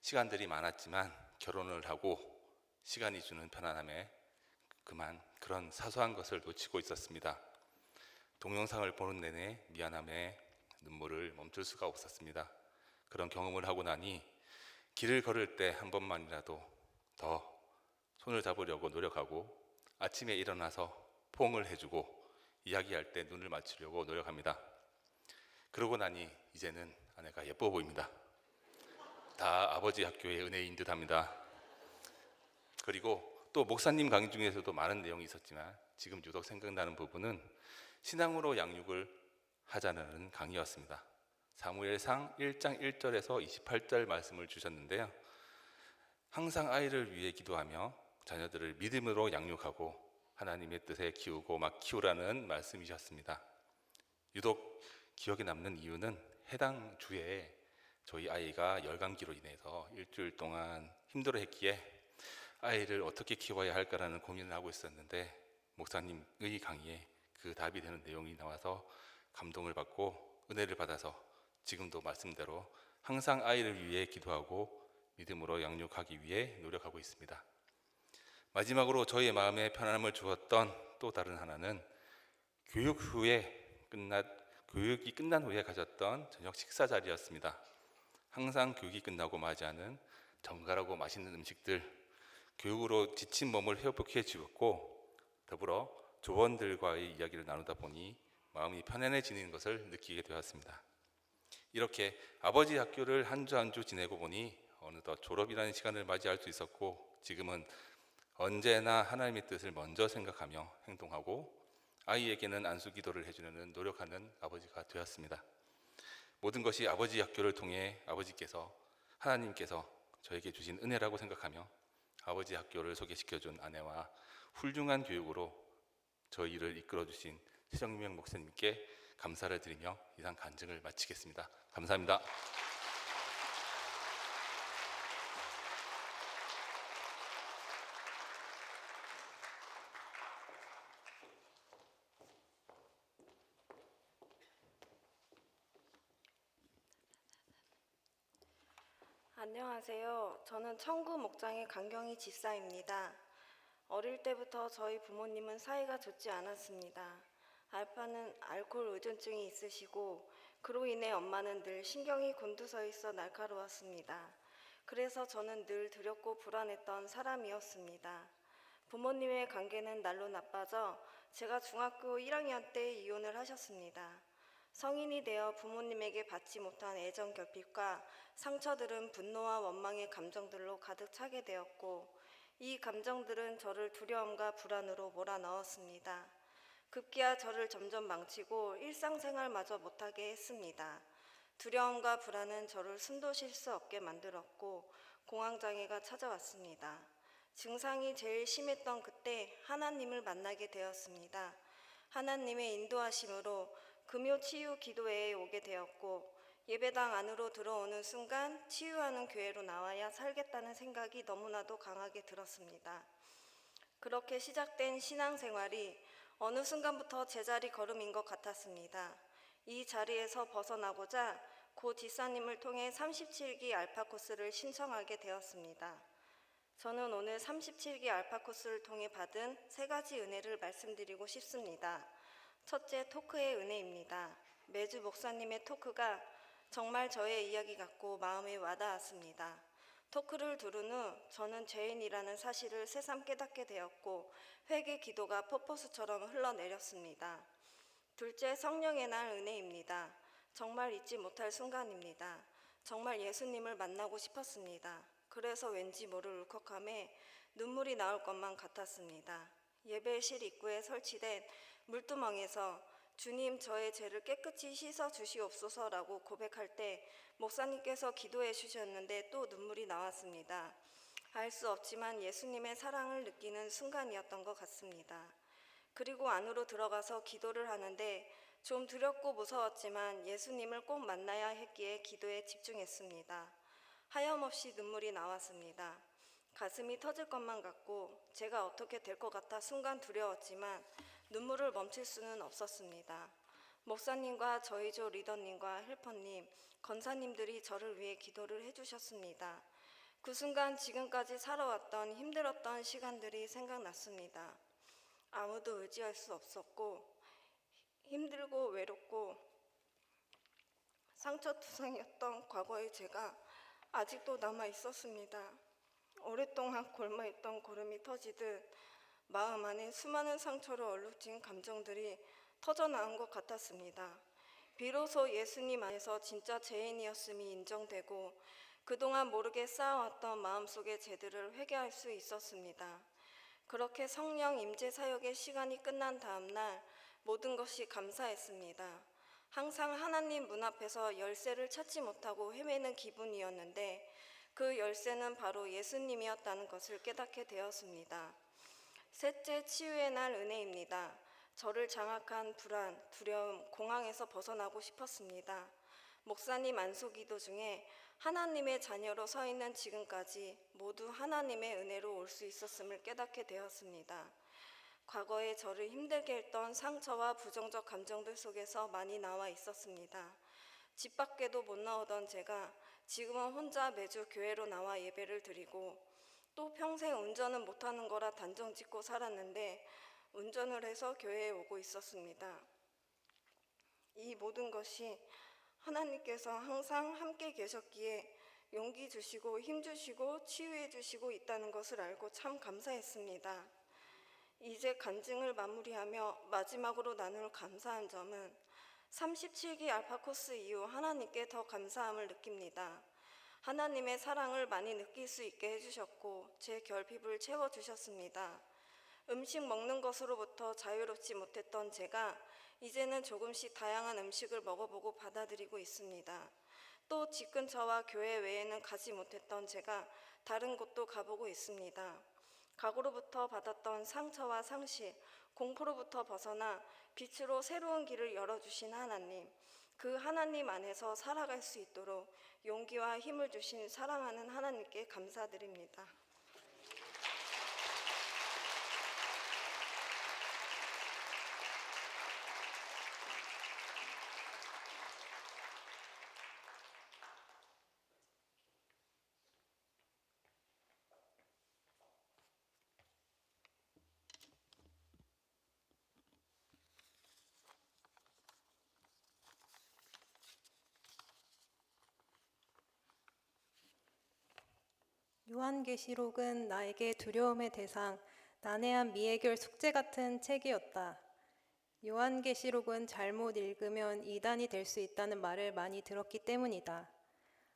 시간들이 많았지만 결혼을 하고 시간이 주는 편안함에 그만 그런 사소한 것을 놓치고 있었습니다. 동영상을 보는 내내 미안함에 눈물을 멈출 수가 없었습니다. 그런 경험을 하고 나니 길을 걸을 때 한 번만이라도 더 손을 잡으려고 노력하고 아침에 일어나서 포옹을 해주고 이야기할 때 눈을 맞추려고 노력합니다. 그러고 나니 이제는 아내가 예뻐 보입니다. 다 아버지 학교의 은혜인 듯합니다. 그리고 또 목사님 강의 중에서도 많은 내용이 있었지만 지금 유독 생각나는 부분은 신앙으로 양육을 하자는 강의였습니다. 사무엘상 1장 1절에서 28절 말씀을 주셨는데요. 항상 아이를 위해 기도하며 자녀들을 믿음으로 양육하고 하나님의 뜻에 기우고 막 키우라는 말씀이셨습니다. 유독 기억에 남는 이유는 해당 주에 저희 아이가 열감기로 인해서 일주일 동안 힘들어했기에 아이를 어떻게 키워야 할까라는 고민을 하고 있었는데 목사님의 강의에 그 답이 되는 내용이 나와서 감동을 받고 은혜를 받아서 지금도 말씀대로 항상 아이를 위해 기도하고 믿음으로 양육하기 위해 노력하고 있습니다. 마지막으로 저희의 마음에 편안함을 주었던 또 다른 하나는 교육이 끝난 후에 가졌던 저녁 식사 자리였습니다. 항상 교육이 끝나고 맞이하는 정갈하고 맛있는 음식들, 교육으로 지친 몸을 회복해 주었고 더불어 조원들과의 이야기를 나누다 보니 마음이 편안해지는 것을 느끼게 되었습니다. 이렇게 아버지 학교를 한 주 한 주 지내고 보니 어느덧 졸업이라는 시간을 맞이할 수 있었고 지금은 언제나 하나님의 뜻을 먼저 생각하며 행동하고 아이에게는 안수기도를 해주려는 노력하는 아버지가 되었습니다. 모든 것이 아버지 학교를 통해 하나님께서 저에게 주신 은혜라고 생각하며 아버지 학교를 소개시켜준 아내와 훌륭한 교육으로 저희를 이끌어주신 최정명 목사님께 감사를 드리며 이상 간증을 마치겠습니다. 감사합니다. 안녕하세요. 저는 청구 목장의 강경희 집사입니다. 어릴 때부터 저희 부모님은 사이가 좋지 않았습니다. 아빠는 알코올 의존증이 있으시고 그로 인해 엄마는 늘 신경이 곤두서 있어 날카로웠습니다. 그래서 저는 늘 두렵고 불안했던 사람이었습니다. 부모님의 관계는 날로 나빠져 제가 중학교 1학년 때 이혼을 하셨습니다. 성인이 되어 부모님에게 받지 못한 애정 결핍과 상처들은 분노와 원망의 감정들로 가득 차게 되었고 이 감정들은 저를 두려움과 불안으로 몰아넣었습니다. 급기야 저를 점점 망치고 일상생활마저 못하게 했습니다. 두려움과 불안은 저를 숨도 쉴 수 없게 만들었고 공황장애가 찾아왔습니다. 증상이 제일 심했던 그때 하나님을 만나게 되었습니다. 하나님의 인도하심으로 금요 치유 기도회에 오게 되었고 예배당 안으로 들어오는 순간 치유하는 교회로 나와야 살겠다는 생각이 너무나도 강하게 들었습니다. 그렇게 시작된 신앙생활이 어느 순간부터 제자리 걸음인 것 같았습니다. 이 자리에서 벗어나고자 고 지사님을 통해 37기 알파 코스를 신청하게 되었습니다. 저는 오늘 37기 알파 코스를 통해 받은 3가지 은혜를 말씀드리고 싶습니다. 첫째, 토크의 은혜입니다. 매주 목사님의 토크가 정말 저의 이야기 같고 마음에 와닿았습니다. 토크를 들은 후 저는 죄인이라는 사실을 새삼 깨닫게 되었고 회개 기도가 폭포수처럼 흘러내렸습니다. 둘째, 성령의 날 은혜입니다. 정말 잊지 못할 순간입니다. 정말 예수님을 만나고 싶었습니다. 그래서 왠지 모를 울컥함에 눈물이 나올 것만 같았습니다. 예배실 입구에 설치된 물두멍에서 주님 저의 죄를 깨끗이 씻어 주시옵소서라고 고백할 때 목사님께서 기도해 주셨는데 또 눈물이 나왔습니다. 알 수 없지만 예수님의 사랑을 느끼는 순간이었던 것 같습니다. 그리고 안으로 들어가서 기도를 하는데 좀 두렵고 무서웠지만 예수님을 꼭 만나야 했기에 기도에 집중했습니다. 하염없이 눈물이 나왔습니다. 가슴이 터질 것만 같고 제가 어떻게 될 것 같아 순간 두려웠지만 눈물을 멈출 수는 없었습니다. 목사님과 저희 조 리더님과 헬퍼님, 권사님들이 저를 위해 기도를 해주셨습니다. 그 순간 지금까지 살아왔던 힘들었던 시간들이 생각났습니다. 아무도 의지할 수 없었고 힘들고 외롭고 상처투성이었던 과거의 제가 아직도 남아 있었습니다. 오랫동안 골마있던 고름이 터지듯 마음 안에 수많은 상처로 얼룩진 감정들이 터져나온 것 같았습니다. 비로소 예수님 안에서 진짜 죄인이었음이 인정되고 그동안 모르게 쌓아왔던 마음속의 죄들을 회개할 수 있었습니다. 그렇게 성령 임재 사역의 시간이 끝난 다음 날 모든 것이 감사했습니다. 항상 하나님 문 앞에서 열쇠를 찾지 못하고 헤매는 기분이었는데 그 열쇠는 바로 예수님이었다는 것을 깨닫게 되었습니다. 셋째 치유의 날 은혜입니다. 저를 장악한 불안, 두려움, 공황에서 벗어나고 싶었습니다. 목사님 안수기도 중에 하나님의 자녀로 서 있는 지금까지 모두 하나님의 은혜로 올 수 있었음을 깨닫게 되었습니다. 과거에 저를 힘들게 했던 상처와 부정적 감정들 속에서 많이 나와 있었습니다. 집 밖에도 못 나오던 제가 지금은 혼자 매주 교회로 나와 예배를 드리고 또 평생 운전은 못하는 거라 단정 짓고 살았는데 운전을 해서 교회에 오고 있었습니다. 이 모든 것이 하나님께서 항상 함께 계셨기에 용기 주시고 힘 주시고 치유해 주시고 있다는 것을 알고 참 감사했습니다. 이제 간증을 마무리하며 마지막으로 나눌 감사한 점은 37기 알파 코스 이후 하나님께 더 감사함을 느낍니다. 하나님의 사랑을 많이 느낄 수 있게 해주셨고 제 결핍을 채워주셨습니다. 음식 먹는 것으로부터 자유롭지 못했던 제가 이제는 조금씩 다양한 음식을 먹어보고 받아들이고 있습니다. 또 집 근처와 교회 외에는 가지 못했던 제가 다른 곳도 가보고 있습니다. 과거로부터 받았던 상처와 상실, 공포로부터 벗어나 빛으로 새로운 길을 열어주신 하나님, 그 하나님 안에서 살아갈 수 있도록 용기와 힘을 주신 사랑하는 하나님께 감사드립니다. 요한계시록은 나에게 두려움의 대상, 난해한 미해결 숙제 같은 책이었다. 요한계시록은 잘못 읽으면 이단이 될 수 있다는 말을 많이 들었기 때문이다.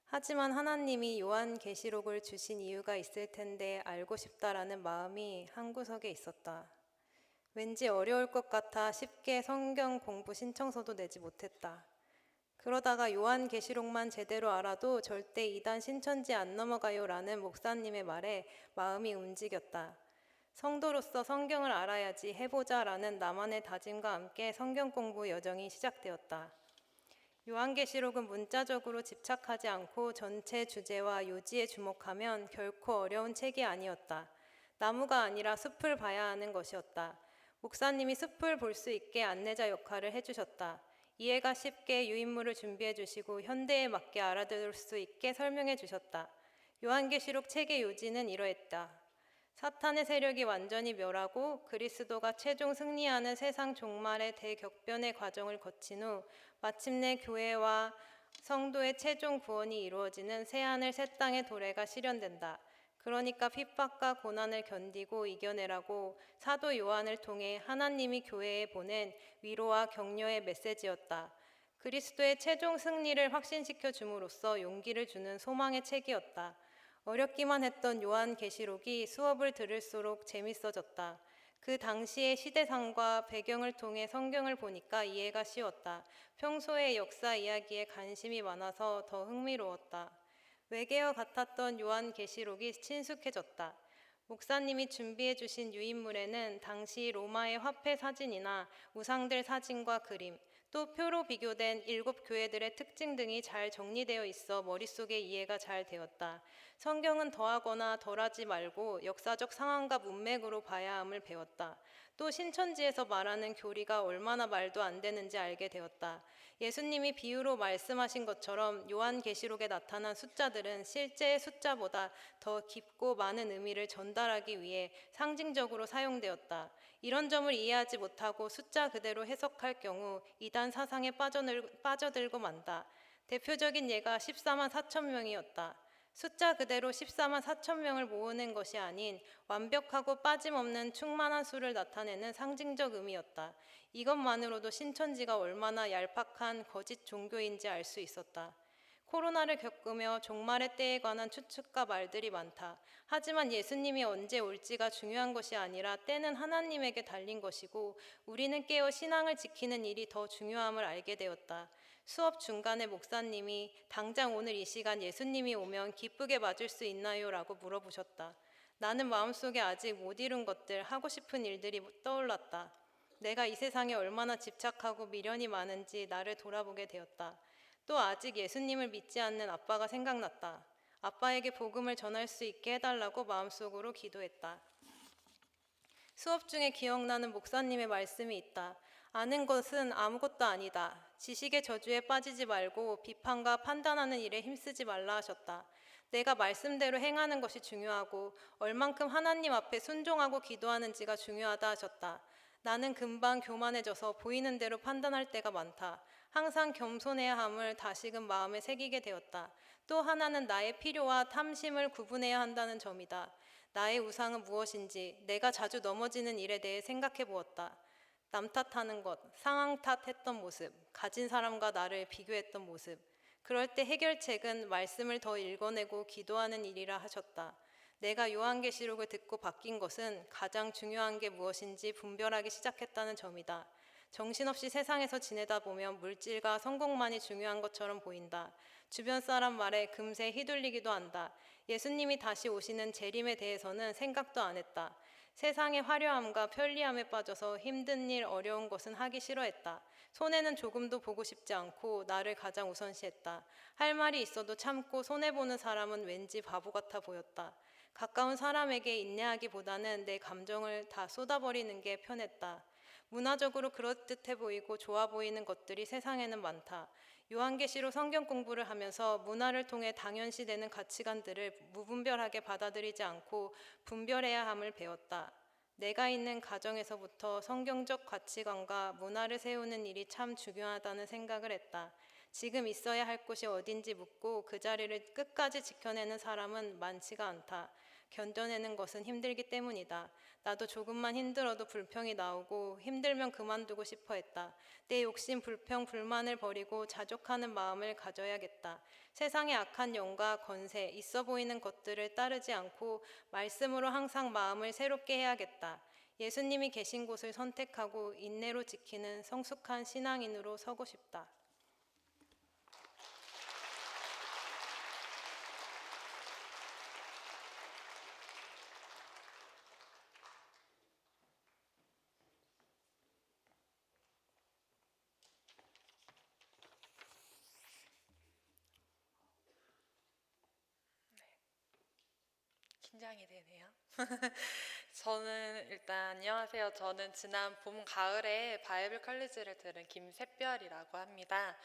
하지만 하나님이 요한계시록을 주신 이유가 있을 텐데 알고 싶다라는 마음이 한구석에 있었다. 왠지 어려울 것 같아 쉽게 성경 공부 신청서도 내지 못했다. 그러다가 요한계시록만 제대로 알아도 절대 이단 신천지 안 넘어가요 라는 목사님의 말에 마음이 움직였다. 성도로서 성경을 알아야지 해보자 라는 나만의 다짐과 함께 성경 공부 여정이 시작되었다. 요한계시록은 문자적으로 집착하지 않고 전체 주제와 요지에 주목하면 결코 어려운 책이 아니었다. 나무가 아니라 숲을 봐야 하는 것이었다. 목사님이 숲을 볼 수 있게 안내자 역할을 해주셨다. 이해가 쉽게 유인물을 준비해 주시고 현대에 맞게 알아들을 수 있게 설명해 주셨다. 요한계시록 책의 요지는 이러했다. 사탄의 세력이 완전히 멸하고 그리스도가 최종 승리하는 세상 종말의 대격변의 과정을 거친 후 마침내 교회와 성도의 최종 구원이 이루어지는 새하늘 새 땅의 도래가 실현된다. 그러니까 핍박과 고난을 견디고 이겨내라고 사도 요한을 통해 하나님이 교회에 보낸 위로와 격려의 메시지였다. 그리스도의 최종 승리를 확신시켜 줌으로써 용기를 주는 소망의 책이었다. 어렵기만 했던 요한계시록이 수업을 들을수록 재밌어졌다. 그 당시의 시대상과 배경을 통해 성경을 보니까 이해가 쉬웠다. 평소에 역사 이야기에 관심이 많아서 더 흥미로웠다. 외계어 같았던 요한계시록이 친숙해졌다. 목사님이 준비해 주신 유인물에는 당시 로마의 화폐 사진이나 우상들 사진과 그림, 또 표로 비교된 7 교회들의 특징 등이 잘 정리되어 있어 머릿속에 이해가 잘 되었다. 성경은 더하거나 덜하지 말고 역사적 상황과 문맥으로 봐야 함을 배웠다. 또 신천지에서 말하는 교리가 얼마나 말도 안 되는지 알게 되었다. 예수님이 비유로 말씀하신 것처럼 요한계시록에 나타난 숫자들은 실제의 숫자보다 더 깊고 많은 의미를 전달하기 위해 상징적으로 사용되었다. 이런 점을 이해하지 못하고 숫자 그대로 해석할 경우 이단 사상에 빠져들고 만다. 대표적인 예가 14만 4천 명이었다. 숫자 그대로 14만 4천 명을 모으는 것이 아닌 완벽하고 빠짐없는 충만한 수를 나타내는 상징적 의미였다. 이것만으로도 신천지가 얼마나 얄팍한 거짓 종교인지 알 수 있었다. 코로나를 겪으며 종말의 때에 관한 추측과 말들이 많다. 하지만 예수님이 언제 올지가 중요한 것이 아니라 때는 하나님에게 달린 것이고 우리는 깨어 신앙을 지키는 일이 더 중요함을 알게 되었다. 수업 중간에 목사님이 당장 오늘 이 시간 예수님이 오면 기쁘게 맞을 수 있나요? 라고 물어보셨다. 나는 마음속에 아직 못 이룬 것들, 하고 싶은 일들이 떠올랐다. 내가 이 세상에 얼마나 집착하고 미련이 많은지 나를 돌아보게 되었다. 또 아직 예수님을 믿지 않는 아빠가 생각났다. 아빠에게 복음을 전할 수 있게 해달라고 마음속으로 기도했다. 수업 중에 기억나는 목사님의 말씀이 있다. 아는 것은 아무것도 아니다. 지식의 저주에 빠지지 말고 비판과 판단하는 일에 힘쓰지 말라 하셨다. 내가 말씀대로 행하는 것이 중요하고 얼만큼 하나님 앞에 순종하고 기도하는지가 중요하다 하셨다. 나는 금방 교만해져서 보이는 대로 판단할 때가 많다. 항상 겸손해야 함을 다시금 마음에 새기게 되었다. 또 하나는 나의 필요와 탐심을 구분해야 한다는 점이다. 나의 우상은 무엇인지 내가 자주 넘어지는 일에 대해 생각해 보았다. 남 탓하는 것, 상황 탓했던 모습, 가진 사람과 나를 비교했던 모습. 그럴 때 해결책은 말씀을 더 읽어내고 기도하는 일이라 하셨다. 내가 요한계시록을 듣고 바뀐 것은 가장 중요한 게 무엇인지 분별하기 시작했다는 점이다. 정신없이 세상에서 지내다 보면 물질과 성공만이 중요한 것처럼 보인다. 주변 사람 말에 금세 휘둘리기도 한다. 예수님이 다시 오시는 재림에 대해서는 생각도 안 했다. 세상의 화려함과 편리함에 빠져서 힘든 일, 어려운 것은 하기 싫어했다. 손해는 조금도 보고 싶지 않고 나를 가장 우선시했다. 할 말이 있어도 참고 손해보는 사람은 왠지 바보 같아 보였다. 가까운 사람에게 인내하기보다는 내 감정을 다 쏟아버리는 게 편했다. 문화적으로 그럴듯해 보이고 좋아 보이는 것들이 세상에는 많다. 요한계시록 성경 공부를 하면서 문화를 통해 당연시되는 가치관들을 무분별하게 받아들이지 않고 분별해야 함을 배웠다. 내가 있는 가정에서부터 성경적 가치관과 문화를 세우는 일이 참 중요하다는 생각을 했다. 지금 있어야 할 곳이 어딘지 묻고 그 자리를 끝까지 지켜내는 사람은 많지가 않다. 견뎌내는 것은 힘들기 때문이다. 나도 조금만 힘들어도 불평이 나오고 힘들면 그만두고 싶어 했다. 내 욕심, 불평, 불만을 버리고 자족하는 마음을 가져야겠다. 세상의 악한 영과 권세, 있어 보이는 것들을 따르지 않고 말씀으로 항상 마음을 새롭게 해야겠다. 예수님이 계신 곳을 선택하고 인내로 지키는 성숙한 신앙인으로 서고 싶다. 긴장이 되네요. 저는 일단 안녕하세요. 저는 지난 봄 가을에 바이블 컬리지를 들은 김샛별이라고 합니다.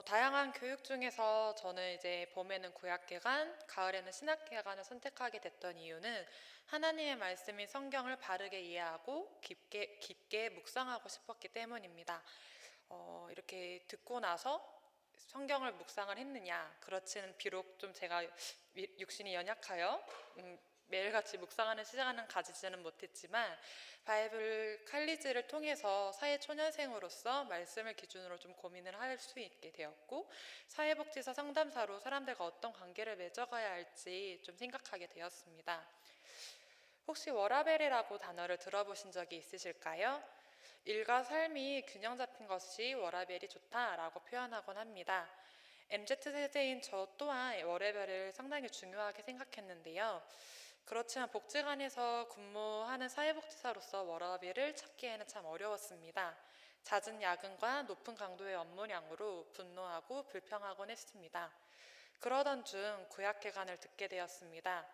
다양한 교육 중에서 저는 이제 봄에는 구약개관, 가을에는 신학개관을 선택하게 됐던 이유는 하나님의 말씀인 성경을 바르게 이해하고 깊게 묵상하고 싶었기 때문입니다. 이렇게 듣고 나서 성경을 묵상을 했느냐? 그렇지는 비록 좀 제가 육신이 연약하여 매일같이 묵상하는 시간은 가지지는 못했지만 바이블 칼리지를 통해서 사회초년생으로서 말씀을 기준으로 좀 고민을 할 수 있게 되었고, 사회복지사 상담사로 사람들과 어떤 관계를 맺어가야 할지 좀 생각하게 되었습니다. 혹시 워라벨이라고 단어를 들어보신 적이 있으실까요? 일과 삶이 균형 잡힌 것이 워라벨이 좋다라고 표현하곤 합니다. MZ세대인 저 또한 워라벨을 상당히 중요하게 생각했는데요. 그렇지만 복지관에서 근무하는 사회복지사로서 워라벨을 찾기에는 참 어려웠습니다. 잦은 야근과 높은 강도의 업무량으로 분노하고 불평하곤 했습니다. 그러던 중 구약개관을 듣게 되었습니다.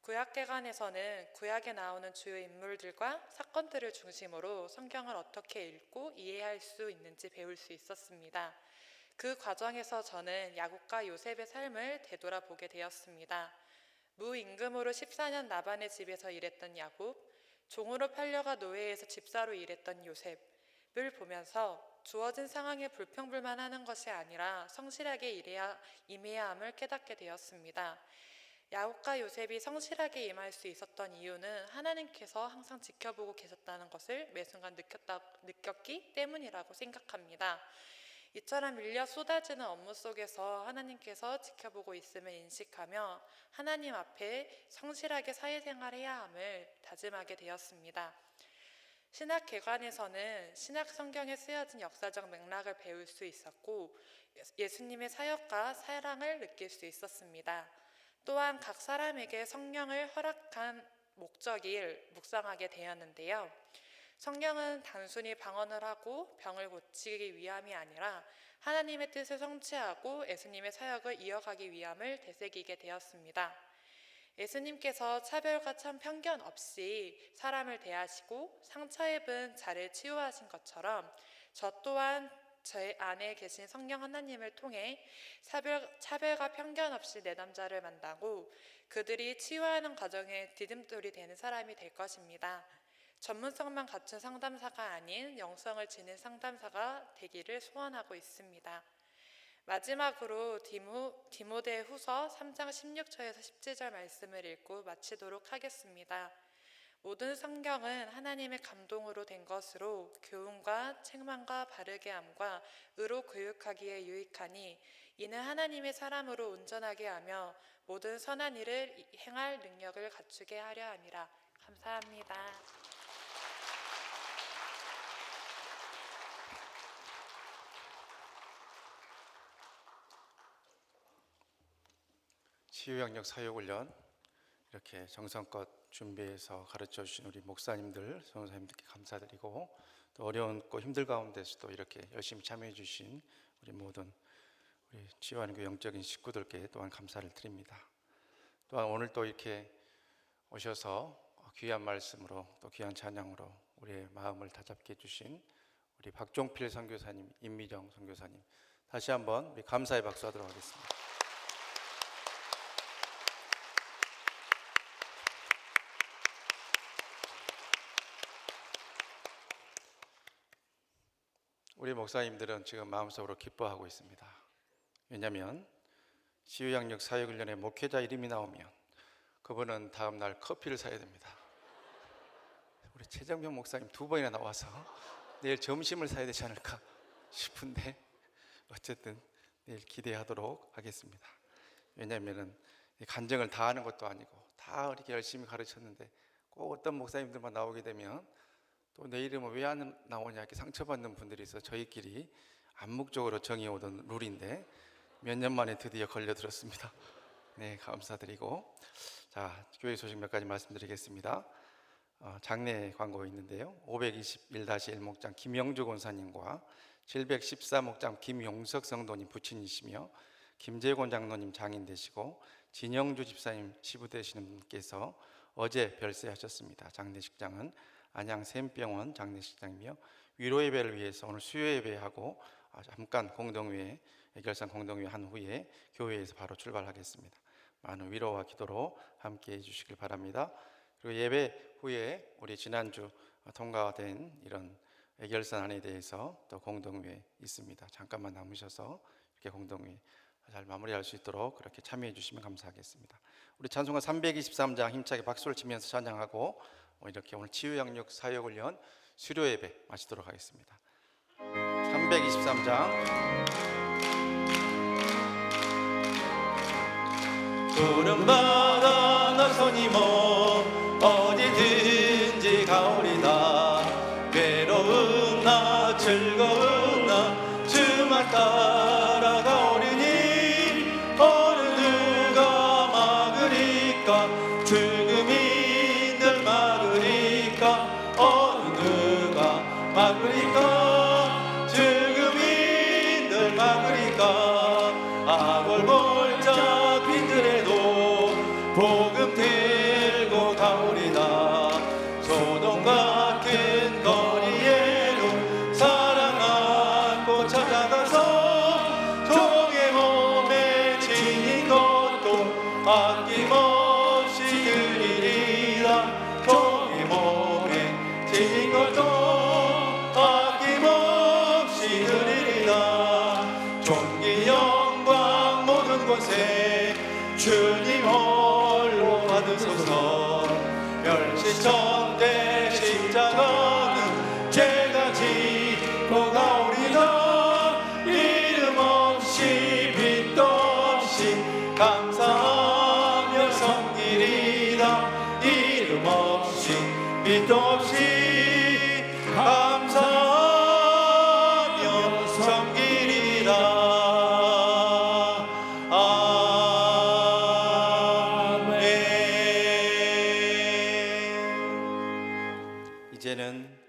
구약개관에서는 구약에 나오는 주요 인물들과 사건들을 중심으로 성경을 어떻게 읽고 이해할 수 있는지 배울 수 있었습니다. 그 과정에서 저는 야곱과 요셉의 삶을 되돌아보게 되었습니다. 무임금으로 14년 라반의 집에서 일했던 야곱, 종으로 팔려가 노예에서 집사로 일했던 요셉을 보면서 주어진 상황에 불평불만하는 것이 아니라 성실하게 임해야 함을 깨닫게 되었습니다. 야곱과 요셉이 성실하게 임할 수 있었던 이유는 하나님께서 항상 지켜보고 계셨다는 것을 매 순간 느꼈기 때문이라고 생각합니다. 이처럼 밀려 쏟아지는 업무 속에서 하나님께서 지켜보고 있음을 인식하며 하나님 앞에 성실하게 사회생활해야 함을 다짐하게 되었습니다. 신학개관에서는 신약 성경에 쓰여진 역사적 맥락을 배울 수 있었고, 예수님의 사역과 사랑을 느낄 수 있었습니다. 또한 각 사람에게 성령을 허락한 목적을 묵상하게 되었는데요. 성령은 단순히 방언을 하고 병을 고치기 위함이 아니라 하나님의 뜻을 성취하고 예수님의 사역을 이어가기 위함을 되새기게 되었습니다. 예수님께서 차별과 참 편견 없이 사람을 대하시고 상처 입은 자를 치유하신 것처럼 저 또한 제 안에 계신 성령 하나님을 통해 차별과 편견 없이 내담자를 만나고 그들이 치유하는 과정에 디딤돌이 되는 사람이 될 것입니다. 전문성만 갖춘 상담사가 아닌 영성을 지닌 상담사가 되기를 소원하고 있습니다. 마지막으로 디모데 후서 3장 16절에서 17절 말씀을 읽고 마치도록 하겠습니다. 모든 성경은 하나님의 감동으로 된 것으로 교훈과 책망과 바르게 함과 의로 교육하기에 유익하니 이는 하나님의 사람으로 온전하게 하며 모든 선한 일을 행할 능력을 갖추게 하려 함이라. 감사합니다. 치유영역 사역훈련 이렇게 정성껏 준비해서 가르쳐 주신 우리 목사님들, 선생님들께 감사드리고, 또 어려운 힘들 가운데서도 이렇게 열심히 참여해 주신 우리 모든 우리 치유하는 영적인 식구들께 또한 감사를 드립니다. 또한 오늘 또 이렇게 오셔서 귀한 말씀으로 또 귀한 찬양으로 우리의 마음을 다잡게 해주신 우리 박종필 선교사님, 임미정 선교사님, 다시 한번 우리 감사의 박수 하도록 하겠습니다. 우리 목사님들은 지금 마음속으로 기뻐하고 있습니다. 왜냐하면 치유양육 사역훈련에 목회자 이름이 나오면 그분은 다음 날 커피를 사야 됩니다. 우리 최정병 목사님 2번이나 나와서 내일 점심을 사야 되지 않을까 싶은데, 어쨌든 내일 기대하도록 하겠습니다. 왜냐하면 간증을 다 하는 것도 아니고 다 이렇게 열심히 가르쳤는데 꼭 어떤 목사님들만 나오게 되면 또 내 이름은 왜 안 나오냐 이렇게 상처받는 분들이 있어 저희끼리 암묵적으로 정해오던 룰인데 몇 년 만에 드디어 걸려들었습니다. 네, 감사드리고, 자, 교회 소식 몇 가지 말씀드리겠습니다. 장례 광고 있는데요. 521-1 목장 김영주 권사님과 714 목장 김용석 성도님 부친이시며 김재곤 장로님 장인 되시고 진영주 집사님 시부 되시는 분께서 어제 별세하셨습니다. 장례식장은 안양 샘병원 장례식장이며 위로 예배를 위해서 오늘 수요 예배하고 잠깐 공동회에 애결산 공동회 한 후에 교회에서 바로 출발하겠습니다. 많은 위로와 기도로 함께 해주시길 바랍니다. 그리고 예배 후에 우리 지난주 통과된 이런 애결산 안에 대해서 또 공동회 있습니다. 잠깐만 남으셔서 이렇게 공동회 잘 마무리할 수 있도록 그렇게 참여해 주시면 감사하겠습니다. 우리 찬송가 323장 힘차게 박수를 치면서 찬양하고 이렇게 오늘 치유양육 사역훈련 수료 예배 마치도록 하겠습니다. 323장. 푸른바다 나서니 어디든지 가오리다. 외로운 나 즐거운 나 주만 따라가오리니 어느 누가 막으리까. 죽음이 늘 막으리까. 어느 누가 막으리까. 죽음이 늘 막으리까. 아골골자 빈들에도 복음 들고 가오리다. 소돔 같은 거리에도 사랑 안고 찾아가서 종의 몸에 지닌 것도 아낌없이 드리리라. 종의 몸에 지닌 것도 아낌없이 드리리라. 존귀 영광 모든 곳에 주님 홀로 받으소서. 멸시천대 십자가는 제가 지고 가오리다. 이름 없이 빛도 없이 감사하며 섬기리다. 이름 없이 빛도 없이 감사하며 섬기리다. 이제는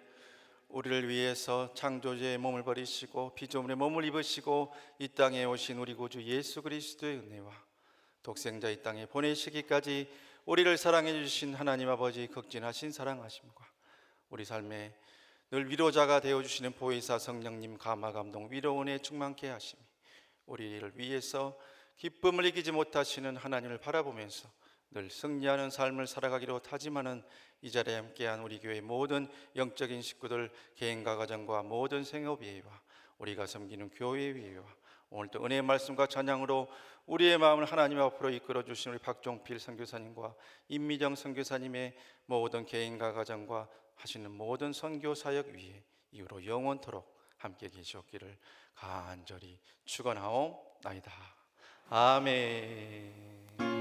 우리를 위해서 창조주의 몸을 버리시고 피조물의 몸을 입으시고 이 땅에 오신 우리 구주 예수 그리스도의 은혜와 독생자 이 땅에 보내시기까지 우리를 사랑해 주신 하나님 아버지 극진하신 사랑하심과 우리 삶에 늘 위로자가 되어주시는 보혜사 성령님 감화 감동 위로 은혜 충만케 하심이 우리를 위해서 기쁨을 이기지 못하시는 하나님을 바라보면서 늘 승리하는 삶을 살아가기로 다짐하는 이 자리에 함께한 우리 교회 모든 영적인 식구들 개인과 가정과 모든 생업위회와 우리가 섬기는 교회위회와 오늘도 은혜의 말씀과 찬양으로 우리의 마음을 하나님 앞으로 이끌어 주신 우리 박종필 선교사님과 임미정 선교사님의 모든 개인과 가정과 하시는 모든 선교 사역 위에 이후로 영원토록 함께 계시옵기를 간절히 축원하옵나이다. 아멘.